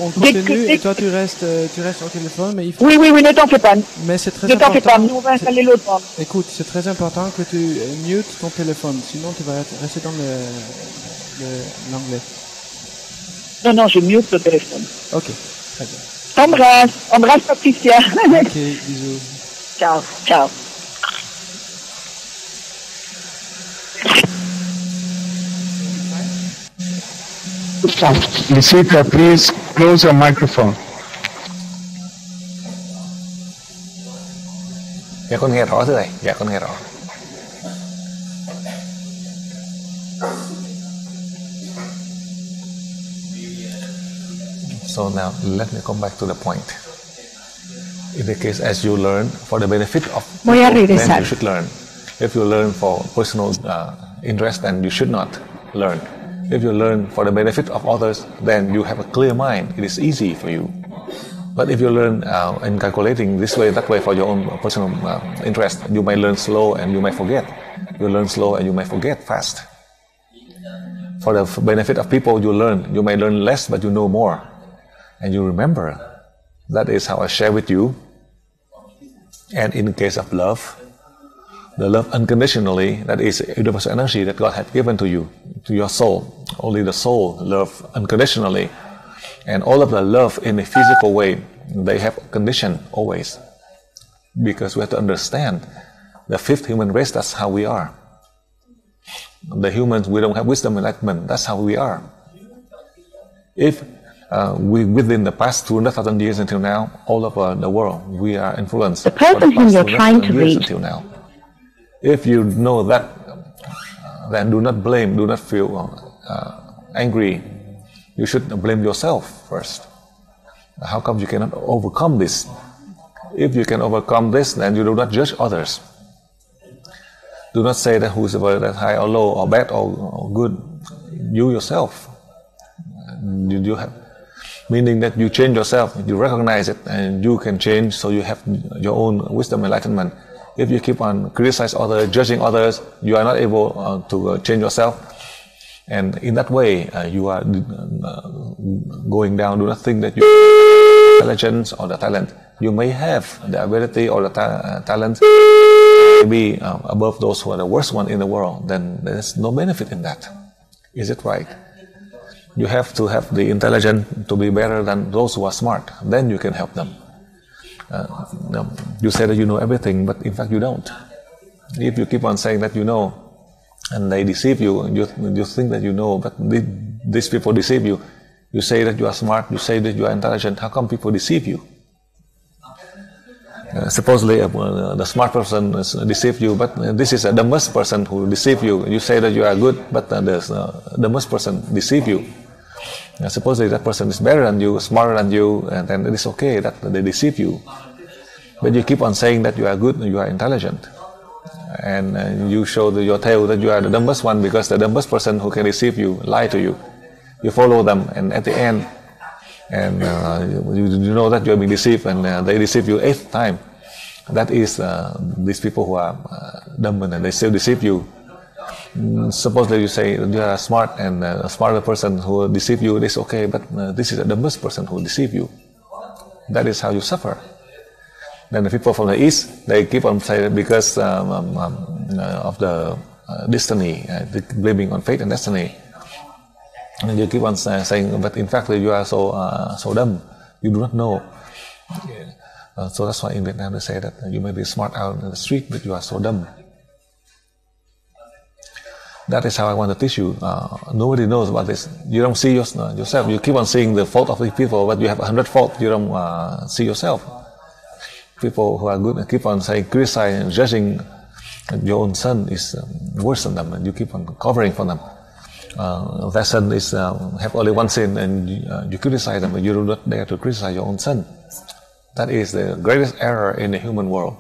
On continue et toi tu restes au téléphone, mais il faut... Oui, ne t'en fais pas. Mais c'est très important. Ne t'en fais pas, nous on va installer l'autre bande. Écoute, c'est très important que tu mutes ton téléphone, sinon tu vas rester dans l'anglais. Non, je mute le téléphone. Ok, très bien. Embrasse Patricia. Ok, bisous. Ciao. Lisita, please close your microphone. Dạ con nghe rõ thưa thầy. Dạ con nghe rõ. So now let me come back to the point. In the case as you learn for the benefit of people, then you should learn. If you learn for personal interest, then you should not learn. If you learn for the benefit of others, then you have a clear mind. It is easy for you. But if you learn in calculating this way, that way for your own personal interest, you may learn slow and you may forget. You learn slow and you may forget fast. For the benefit of people, you may learn less, but you know more. And you remember. That is how I share with you. And in the case of love, the love unconditionally, that is universal energy that God has given to you, to your soul. Only the soul loves unconditionally. And all of the love in a physical way, they have condition always. Because we have to understand, the fifth human race, that's how we are. The humans, we don't have wisdom enlightenment, that's how we are. If within the past 200,000 years until now, all over the world, we are influenced. The person whom you're trying to reach. Until now. If you know that, then do not blame, do not feel angry. You should blame yourself first. How come you cannot overcome this? If you can overcome this, then you do not judge others. Do not say that who is that high or low or bad or good. You yourself. You have, meaning that you change yourself, you recognize it, and you can change, so you have your own wisdom enlightenment. If you keep on criticizing others, judging others, you are not able to change yourself. And in that way, you are going down. Do not think that you have intelligence or the talent. You may have the ability or the talent, maybe above those who are the worst one in the world. Then there is no benefit in that. Is it right? You have to have the intelligence to be better than those who are smart. Then you can help them. You say that you know everything, but in fact you don't. If you keep on saying that you know, and they deceive you, you think that you know, but these people deceive you. You say that you are smart, you say that you are intelligent. How come people deceive you? Supposedly the smart person deceive you, but this is a dumbest person who deceive you. You say that you are good, but the dumbest person deceive you. Supposedly that person is better than you, smarter than you, and then it is okay that they deceive you. But you keep on saying that you are good and you are intelligent. And you show your tail that you are the dumbest one, because the dumbest person who can deceive you, lie to you. You follow them, and at the end, and you know that you are being deceived, and they deceive you 8th time. That is these people who are dumb and they still deceive you. Supposedly you say you are smart, and a smarter person who deceive you, it is okay, but this is the dumbest person who deceive you. That is how you suffer. Then the people from the East, they keep on saying because of the destiny, believing on fate and destiny. And you keep on saying, but in fact you are so dumb, you do not know. So that's why in Vietnam they say that you may be smart out in the street, but you are so dumb. That is how I want to teach you. Nobody knows about this. You don't see yourself. You keep on seeing the fault of the people, but you have 100 faults. You don't see yourself. People who are good keep on saying, criticizing and judging your own son is worse than them, and you keep on covering for them. That son is have only one sin, and you criticize them, but you do not dare to criticize your own son. That is the greatest error in the human world.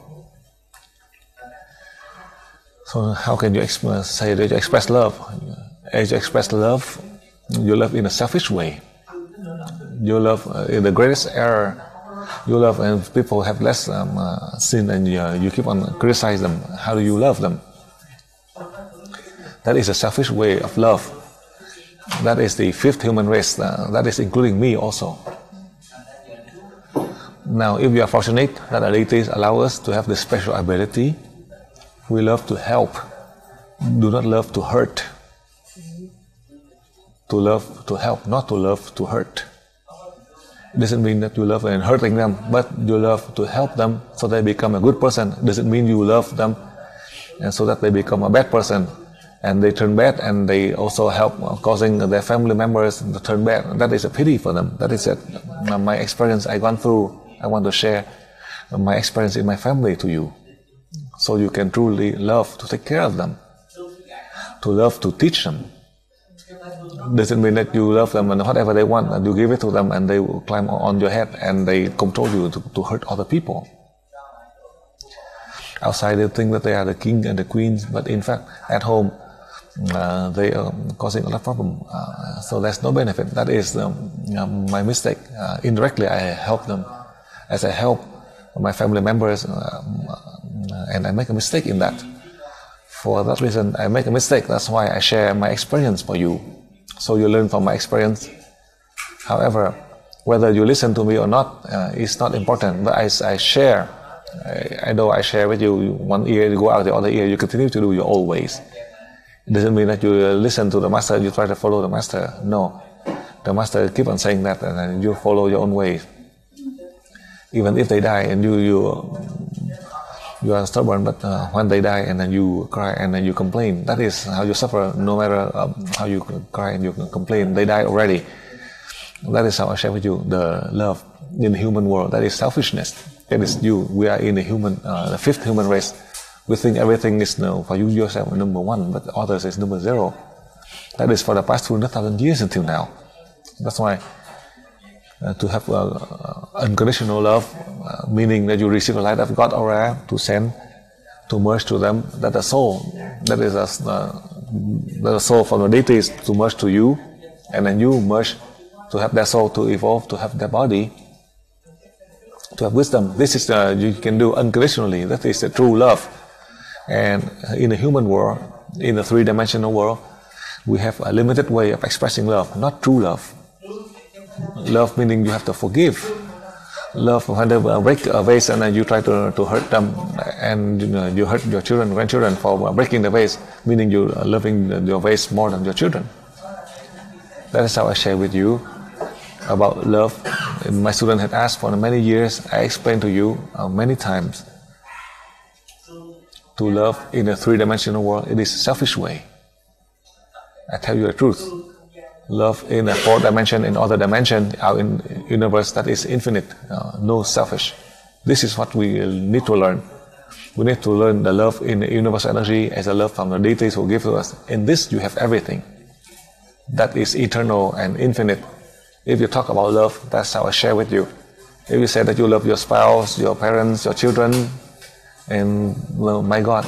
So how can you say that you express love? As you express love, you love in a selfish way. You love in the greatest error. You love, and people have less sin, and you keep on criticizing them. How do you love them? That is a selfish way of love. That is the 5th human race. That is including me also. Now, if we are fortunate that the deities allow us to have this special ability, we love to help. Do not love to hurt. To love to help, not to love to hurt. It doesn't mean that you love and hurting them, but you love to help them so they become a good person. It doesn't mean you love them and so that they become a bad person and they turn bad, and they also help causing their family members to turn bad. That is a pity for them. That is my experience I gone through. I want to share my experience in my family to you, so you can truly love to take care of them, to love to teach them. Doesn't mean that you love them and whatever they want and you give it to them and they will climb on your head and they control you to hurt other people. Outside they think that they are the king and the queens, but in fact at home they are causing a lot of problem. So there's no benefit. That is my mistake. Indirectly I help them as I help my family members, and I make a mistake in that. For that reason I make a mistake. That's why I share my experience for you, so you learn from my experience. However, whether you listen to me or not is not important, but I share. Though I share with you, one ear you go out the other ear, you continue to do your old ways. It doesn't mean that you listen to the master, you try to follow the master. No, the master keep on saying that, and you follow your own ways. Even if they die and you are stubborn, but when they die and then you cry and then you complain, that is how you suffer. No matter how you cry and you complain, they die already. That is how I share with you the love in the human world. That is selfishness. That is you. We are in the 5th human race. We think everything is for you yourself number 1, but others is number 0. That is for the past 200,000 years until now. That's why to have unconditional love, meaning that you receive the light of God aura to send, to merge to them, that the soul, that is the soul from the deities to merge to you, and then you merge to have their soul to evolve, to have their body. to have wisdom. This is you can do unconditionally. That is the true love. And in the human world, in the three-dimensional world, we have a limited way of expressing love, not true love. Love meaning you have to forgive. Love when they break a vase and you try to hurt them, and you hurt your children, grandchildren for breaking the vase, meaning you are loving your vase more than your children. That is how I share with you about love. My student had asked for many years. I explained to you many times. To love in a three-dimensional world, it is a selfish way. I tell you the truth. Love in a fourth dimension, in other dimension, our universe that is infinite, no selfish. This is what we need to learn. We need to learn the love in the universal energy as a love from the deities who give to us. In this, you have everything. That is eternal and infinite. If you talk about love, that's how I share with you. If you say that you love your spouse, your parents, your children, and well, my God,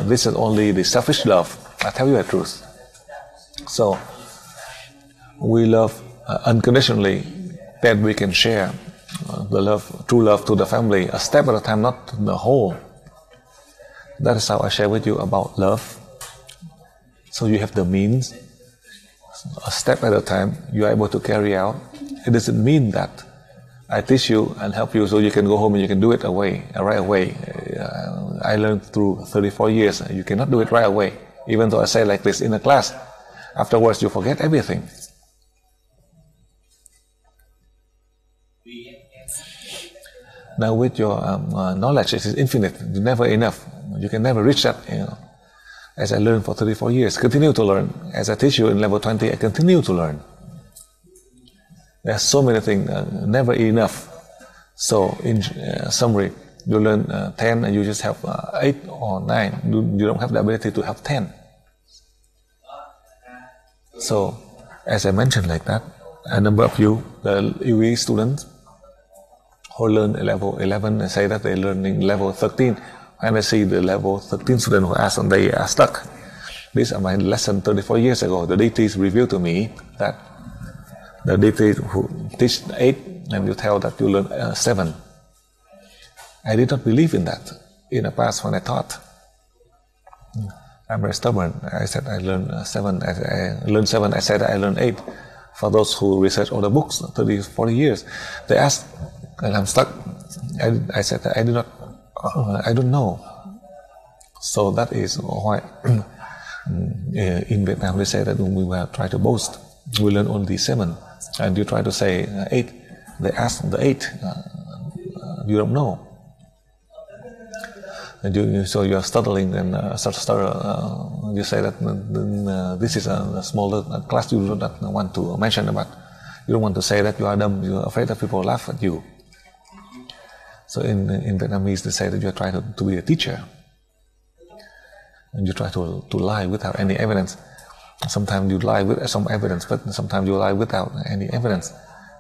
this is only the selfish love. I tell you the truth. So, we love unconditionally, that we can share the love, true love to the family, a step at a time, not the whole. That is how I share with you about love. So you have the means, a step at a time, you are able to carry out. It doesn't mean that I teach you and help you so you can go home and you can do it right away. I learned through 34 years, you cannot do it right away. Even though I say like this in a class, afterwards you forget everything. Now with your knowledge, it is infinite, never enough. You can never reach that, As I learned for 34 years, continue to learn. As I teach you in level 20, I continue to learn. There are so many things, never enough. So in summary, you learn 10 and you just have 8 or 9. You don't have the ability to have 10. So, as I mentioned like that, a number of you, the UE students, who learn at level 11 and say that they learn in level 13. When I see the level 13 student who ask and they are stuck. These are my lesson 34 years ago. The deities revealed to me that the deities who teach 8 and you tell that you learn 7. I did not believe in that in the past when I taught. I'm very stubborn. I said I learned 7. I learned 7. I said I learned 8. For those who research all the books, 30, 40 years, they asked, and I'm stuck. I said I do not. I don't know. So that is why in Vietnam they say that when we were trying to boast, we learn only 7, and you try to say 8. They ask the 8. You don't know. And so you are stuttering and you say that this is a smaller class you do not want to mention about. You don't want to say that you are dumb. You are afraid that people laugh at you. So in Vietnamese they say that you are trying to be a teacher. And you try to lie without any evidence. Sometimes you lie with some evidence, but sometimes you lie without any evidence.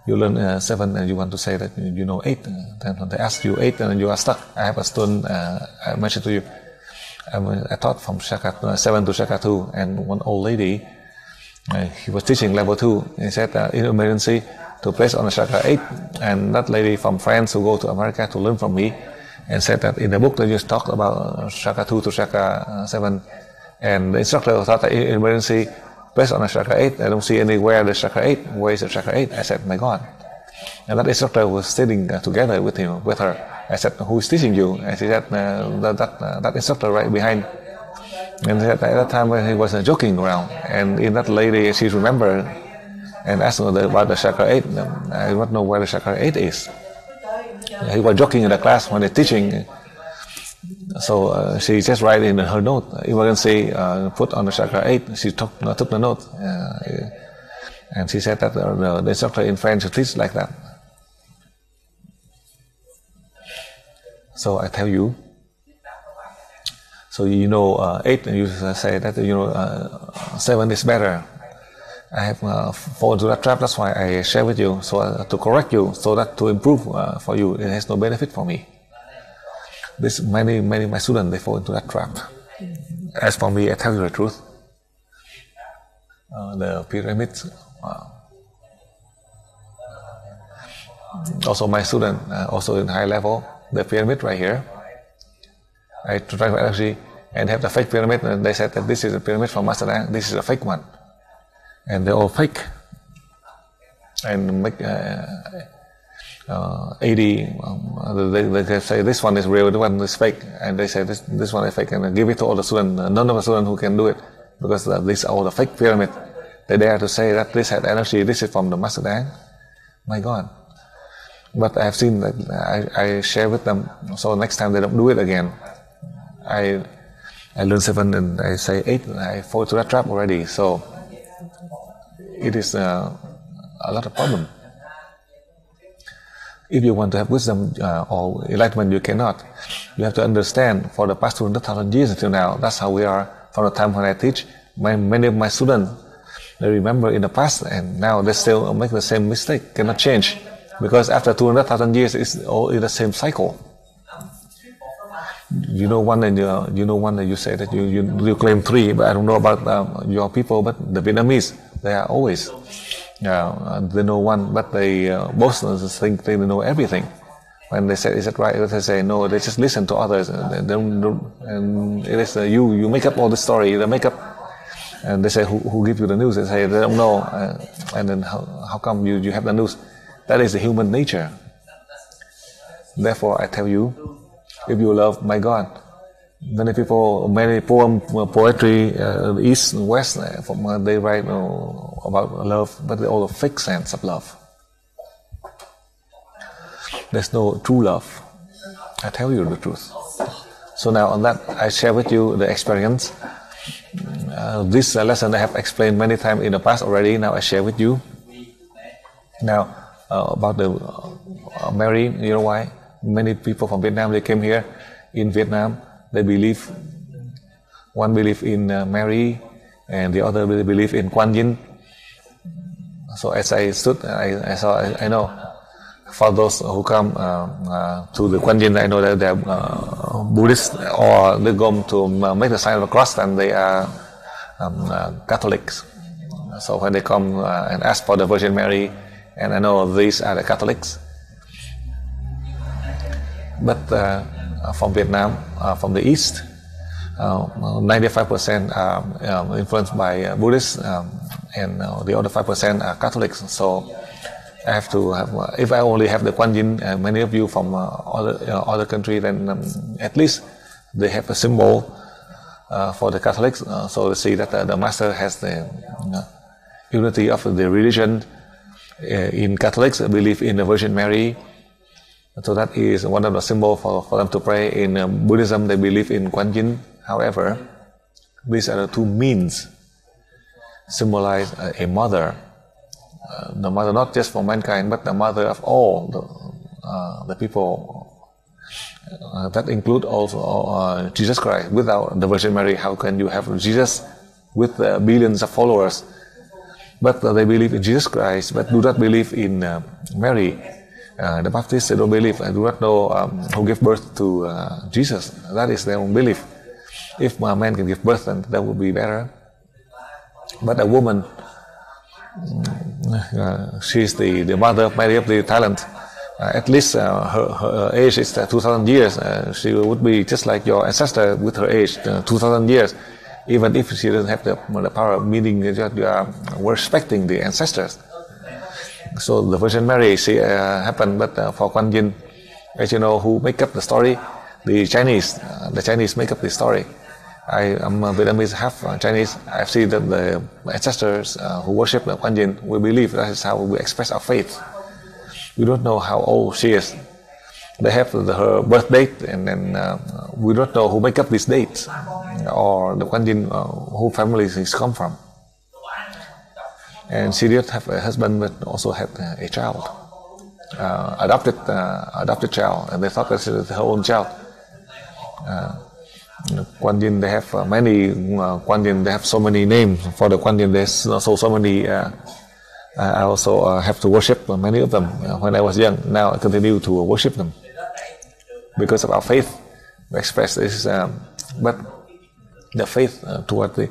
You learn 7 and you want to say that you know 8. Then when they ask you 8 and you are stuck. I have a student, I mentioned to you, I taught from 7 to Chakra 2, and one old lady, he was teaching level 2. He said in emergency to place on a Chakra 8, and that lady from France who go to America to learn from me, and said that in the book they just talked about Chakra 2 to Chakra 7, and the instructor thought that in emergency based on a Chakra 8, I don't see anywhere the Chakra 8. Where is the Chakra 8? I said, my God. And that instructor was sitting together with her. I said, who is teaching you? And she said, that instructor right behind. And at that time he was joking around. And in that lady, she remembered and asked about the Chakra 8. I don't know where the Chakra 8 is. He was joking in the class when they're teaching. So she just write in her note, emergency, put on the Chakra 8. She took the note. And she said that the instructor in French teach like that. So I tell you, so 8, and you say that 7 is better. I have fallen into that trap. That's why I share with you, so to correct you, so that to improve for you. It has no benefit for me. This many of my students, they fall into that trap. As for me, I tell you the truth. The pyramids, Also my student, also in high level, the pyramid right here, I transfer energy and have the fake pyramid, and they said that this is a pyramid from Master Dang, this is a fake one, and they're all fake, and make 80, they say this one is real, this one is fake, and they say this one is fake, and give it to all the students. None of the students who can do it, because these are all the fake pyramid. They dare to say that this had energy, this is from the Master Dang. My God. But I have seen that I share with them, so next time they don't do it again. I learn 7 and I say 8, and I fall to that trap already. So it is a lot of problem. If you want to have wisdom or enlightenment, you cannot. You have to understand, for the past 200,000 years until now, that's how we are. From the time when I teach, many of my students, they remember in the past, and now they still make the same mistake, cannot change. Because after 200,000 years, it's all in the same cycle. You know one, and you say that you claim 3, but I don't know about your people, but the Vietnamese, they are always, they know 1, but they both think they know everything. When they say, is that right? They say, no, they just listen to others. And it is you make up all the story, they make up. And they say, who gives you the news? They say, they don't know. And then how come you have the news? That is the human nature. Therefore, I tell you, if you love my God, many people, many poetry, East and West, they write about love, but they're all a fake sense of love. There's no true love. I tell you the truth. So now on that, I share with you the experience. This lesson I have explained many times in the past already. Now I share with you. Now about the Mary, you know why? Many people from Vietnam, they came here. In Vietnam, they believe, one believe in Mary, and the other believe in Quan Yin. So as I stood, I know, for those who come to the Quan Yin, I know that they're Buddhist, or they go to make the sign of the cross, and they are Catholics. So when they come and ask for the Virgin Mary, and I know these are the Catholics. But from Vietnam, from the East, 95% are influenced by Buddhists, and the other 5% are Catholics. So I have to have, if I only have the Quan Yin, many of you from other country, then at least they have a symbol for the Catholics. So they see that the Master has the unity of the religion. In Catholics, they believe in the Virgin Mary. So that is one of the symbols for them to pray. In Buddhism, they believe in Quan Yin. However, these are the two means symbolize a mother. The mother not just for mankind, but the mother of all the people. That include also Jesus Christ. Without the Virgin Mary, how can you have Jesus with billions of followers? But they believe in Jesus Christ, but do not believe in Mary. The Baptists, they don't believe, and do not know who gave birth to Jesus. That is their own belief. If a man can give birth, then that would be better. But a woman, she is the mother of many of the talent. At least her age is 2,000 years. She would be just like your ancestor with her age, 2,000 years. Even if she doesn't have the power, meaning that you are respecting the ancestors. So the Virgin Mary, she happened, but for Quan Yin, as you know, who make up the story? The Chinese make up the story. I am Vietnamese, half Chinese. I've seen that the ancestors who worship the Quan Yin, we believe that is how we express our faith. We don't know how old she is. They have her birth date, and then we don't know who make up these dates, or the Quan Yin, who family she's come from. And she did have a husband, but also had a child, adopted child, and they thought that it was her own child. Quan Yin, they have many Quan Yin. They have so many names for the Quan Yin. There's so many. I also have to worship many of them when I was young. Now I continue to worship them because of our faith. We express this, but the faith toward the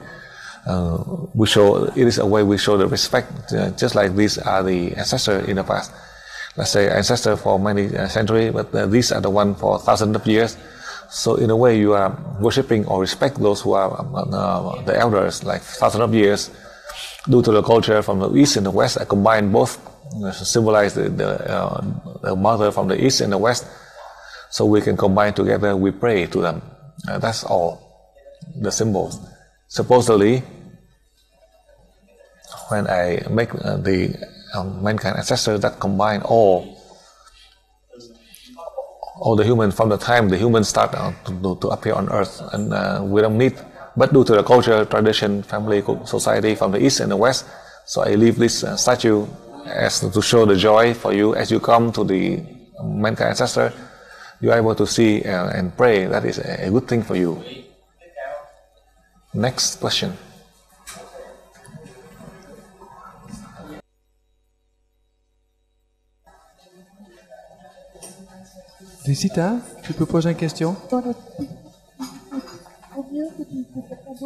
we show, it is a way we show the respect, just like these are the ancestors in the past. let's say, ancestor for many centuries, but these are the one for thousands of years. So in a way, you are worshipping or respect those who are the elders, like thousands of years. Due to the culture from the East and the West, I combine both, symbolize the mother from the East and the West, so we can combine together. We pray to them. That's all the symbols. Supposedly, when I make the mankind ancestor that combine all the humans from the time the humans start to appear on earth, and we don't need, but due to the culture, tradition, family, society from the East and the West, so I leave this statue as to show the joy for you as you come to the mankind ancestor. You are able to see and pray. That is a good thing for you. Next question. Visita, tu peux poser une question? Au mieux que tu fasses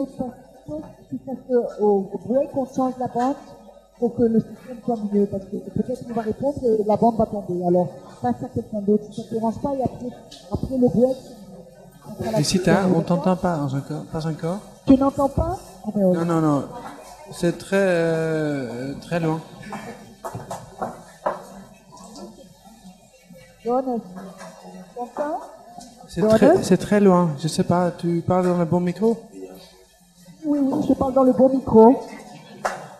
au break, on change la bande pour que le système soit mieux, parce que peut-être qu'on va répondre et la bande va tomber. Alors, passe à quelqu'un d'autre, si ça ne te dérange pas, et après le break... Visita, on t'entend pas encore. Tu n'entends pas? Non. C'est très loin. C'est très loin. Je sais pas, tu parles dans le bon micro? Oui, je parle dans le bon micro.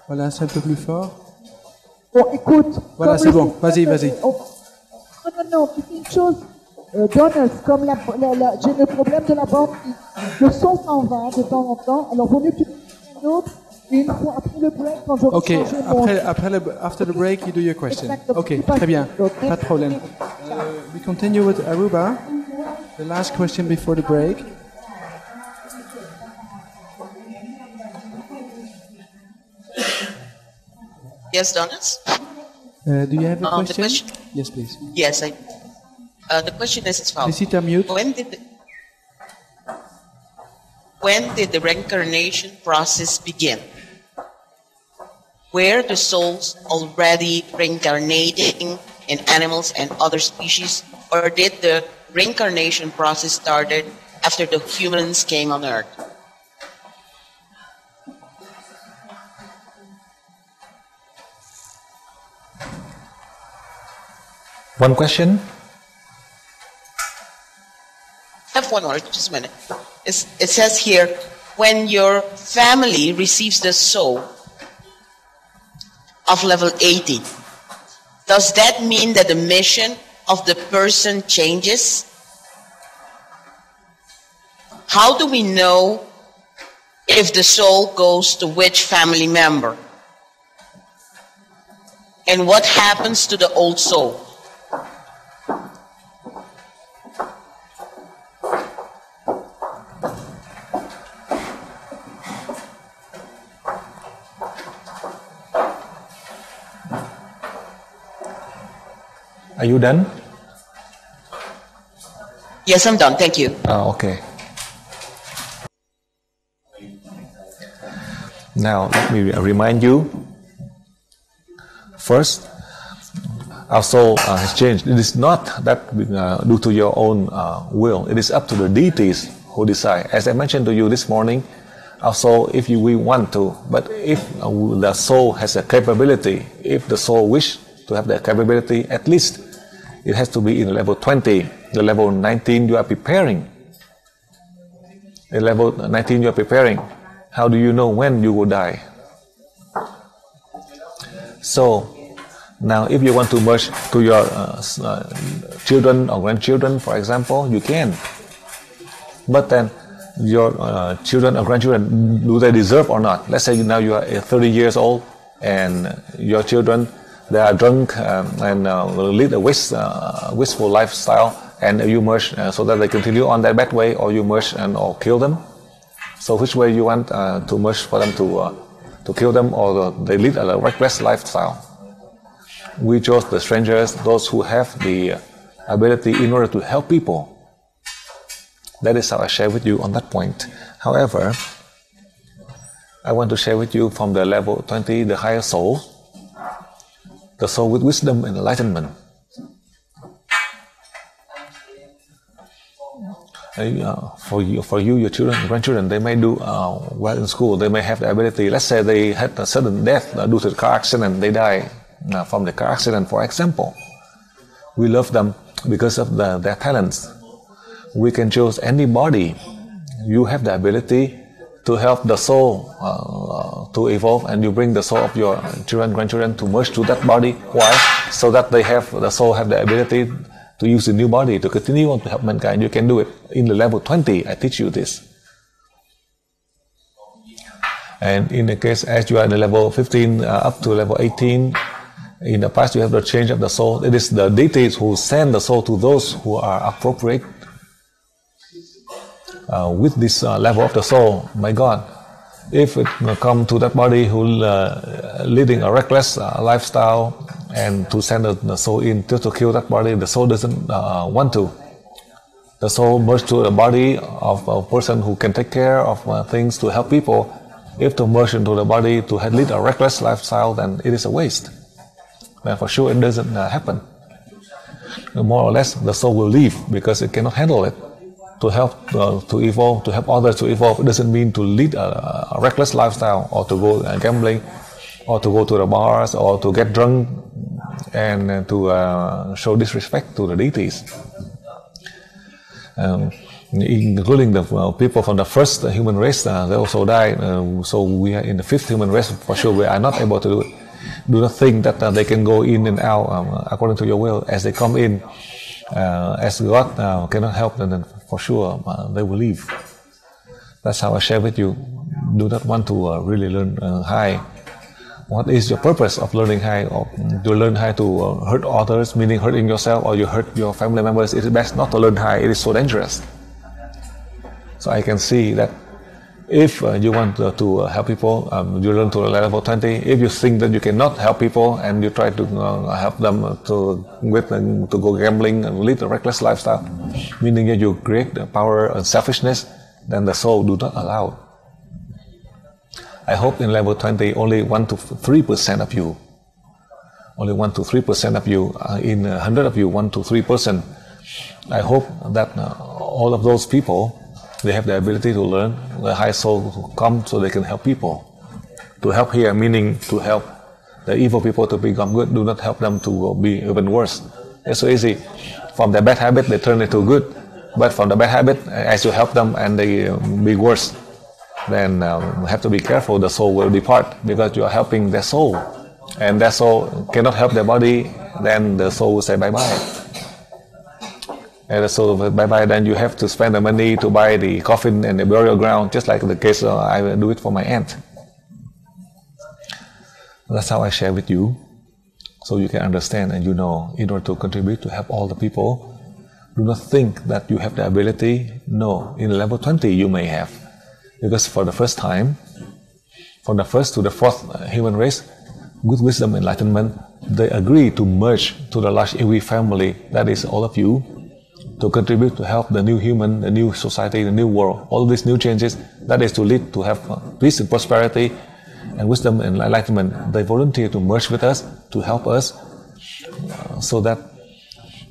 Voilà, c'est un peu plus fort. Bon, écoute. Voilà, c'est bon. Vas-y. Non, tu fais une chose. Jonas, comme j'ai le problème de la bande, le son s'en va de temps en temps. Alors, vaut mieux que tu fasses une autre. Et une fois après le break, quand j'aurai changé mon... After the break, you do your question. Ok, très bien. Pas de problème. We continue with Aruba. The last question before the break. Yes, Donis? Do you have a question? The question? Yes, please. Yes, the question is as follows. Visita mute. When did the reincarnation process begin? Were the souls already reincarnating in animals and other species, or did the reincarnation process started after the humans came on Earth? One question? I have one more, just a minute. It says here, when your family receives the soul of level 80, does that mean that the mission of the person changes? How do we know if the soul goes to which family member? And what happens to the old soul? Are you done? Yes, I'm done. Thank you. Okay. Now, let me remind you. First, our soul has changed. It is not that due to your own will. It is up to the deities who decide. As I mentioned to you this morning, our soul, if we want to, but if the soul has a capability, if the soul wish to have the capability, at least it has to be in level 20. The level 19 you are preparing. In level 19 you are preparing. How do you know when you will die? So, now if you want to merge to your children or grandchildren, for example, you can. But then, your children or grandchildren, do they deserve or not? Let's say now you are 30 years old and your children, they are drunk and lead a wasteful lifestyle, and you merge so that they continue on that bad way, or you merge or kill them. So which way you want to merge for them to kill them, or they lead a reckless lifestyle? We chose the strangers, those who have the ability in order to help people. That is how I share with you on that point. However, I want to share with you from the level 20, the higher soul, the soul with wisdom and enlightenment. For you, your children, grandchildren, they may do well in school. They may have the ability. Let's say they had a sudden death due to the car accident. They die from the car accident, for example. We love them because of their talents. We can choose anybody. You have the ability to help the soul to evolve, and you bring the soul of your children, grandchildren to merge to that body. Why? So that the soul have the ability to use the new body to continue on to help mankind. You can do it in the level 20. I teach you this. And in the case as you are in the level 15 up to level 18, in the past you have the change of the soul. It is the deities who send the soul to those who are appropriate with this level of the soul. My God, if it come to that body who leading a reckless lifestyle, and to send the soul in just to kill that body, the soul doesn't want to. The soul merged to the body of a person who can take care of things to help people. If to merge into the body to lead a reckless lifestyle, then it is a waste. And for sure it doesn't happen. More or less, the soul will leave because it cannot handle it. To help to evolve, to help others to evolve, it doesn't mean to lead a reckless lifestyle or to go gambling or to go to the bars or to get drunk and to show disrespect to the deities. Including the people from the first human race, they also died. So we are in the fifth human race. For sure, we are not able to do it. Do not think that they can go in and out according to your will. As they come in, as God cannot help them, then for sure they will leave. That's how I share with you. Do not want to really learn high. What is your purpose of learning high? Or to learn high to hurt others, meaning hurting yourself, or you hurt your family members? It is best not to learn high. It is so dangerous. So I can see that if you want to help people, you learn to level 20. If you think that you cannot help people and you try to help them to go gambling and lead a reckless lifestyle, meaning that you create the power and selfishness, then the soul do not allow. I hope in level 20 only 1 to 3% of you, only 1 to 3% of you, in 100 of you, 1 to 3%. I hope that all of those people, they have the ability to learn, the high soul to come so they can help people. To help here meaning to help the evil people to become good. Do not help them to be even worse. It's so easy. From their bad habit they turn into good, but from the bad habit, as you help them and they be worse, then have to be careful. The soul will depart because you are helping their soul, and their soul cannot help their body. Then the soul will say bye bye. And so bye-bye, then you have to spend the money to buy the coffin and the burial ground, just like the case I will do it for my aunt. That's how I share with you, so you can understand and you know, in order to contribute to help all the people, do not think that you have the ability. No, in level 20 you may have. Because for the first time, from the first to the fourth human race, with wisdom enlightenment, they agree to merge to the large Ewi family, that is all of you, to contribute to help the new human, the new society, the new world, all these new changes, that is to lead to have peace and prosperity and wisdom and enlightenment. They volunteer to merge with us, to help us, so that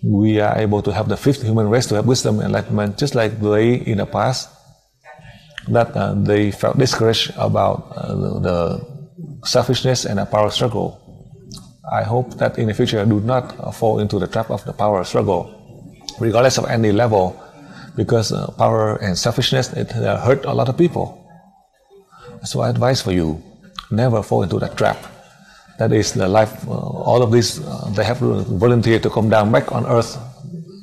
we are able to help the fifth human race to have wisdom and enlightenment, just like they in the past, that they felt discouraged about the selfishness and the power struggle. I hope that in the future do not fall into the trap of the power struggle, regardless of any level, because power and selfishness, it hurt a lot of people. So I advise for you, never fall into that trap. That is the life, all of this, they have volunteered to come down back on earth,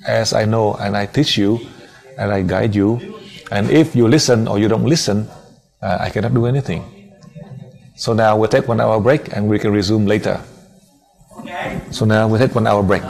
as I know, and I teach you, and I guide you. And if you listen or you don't listen, I cannot do anything. So now we'll take 1 hour break and we can resume later. So now we'll take 1 hour break.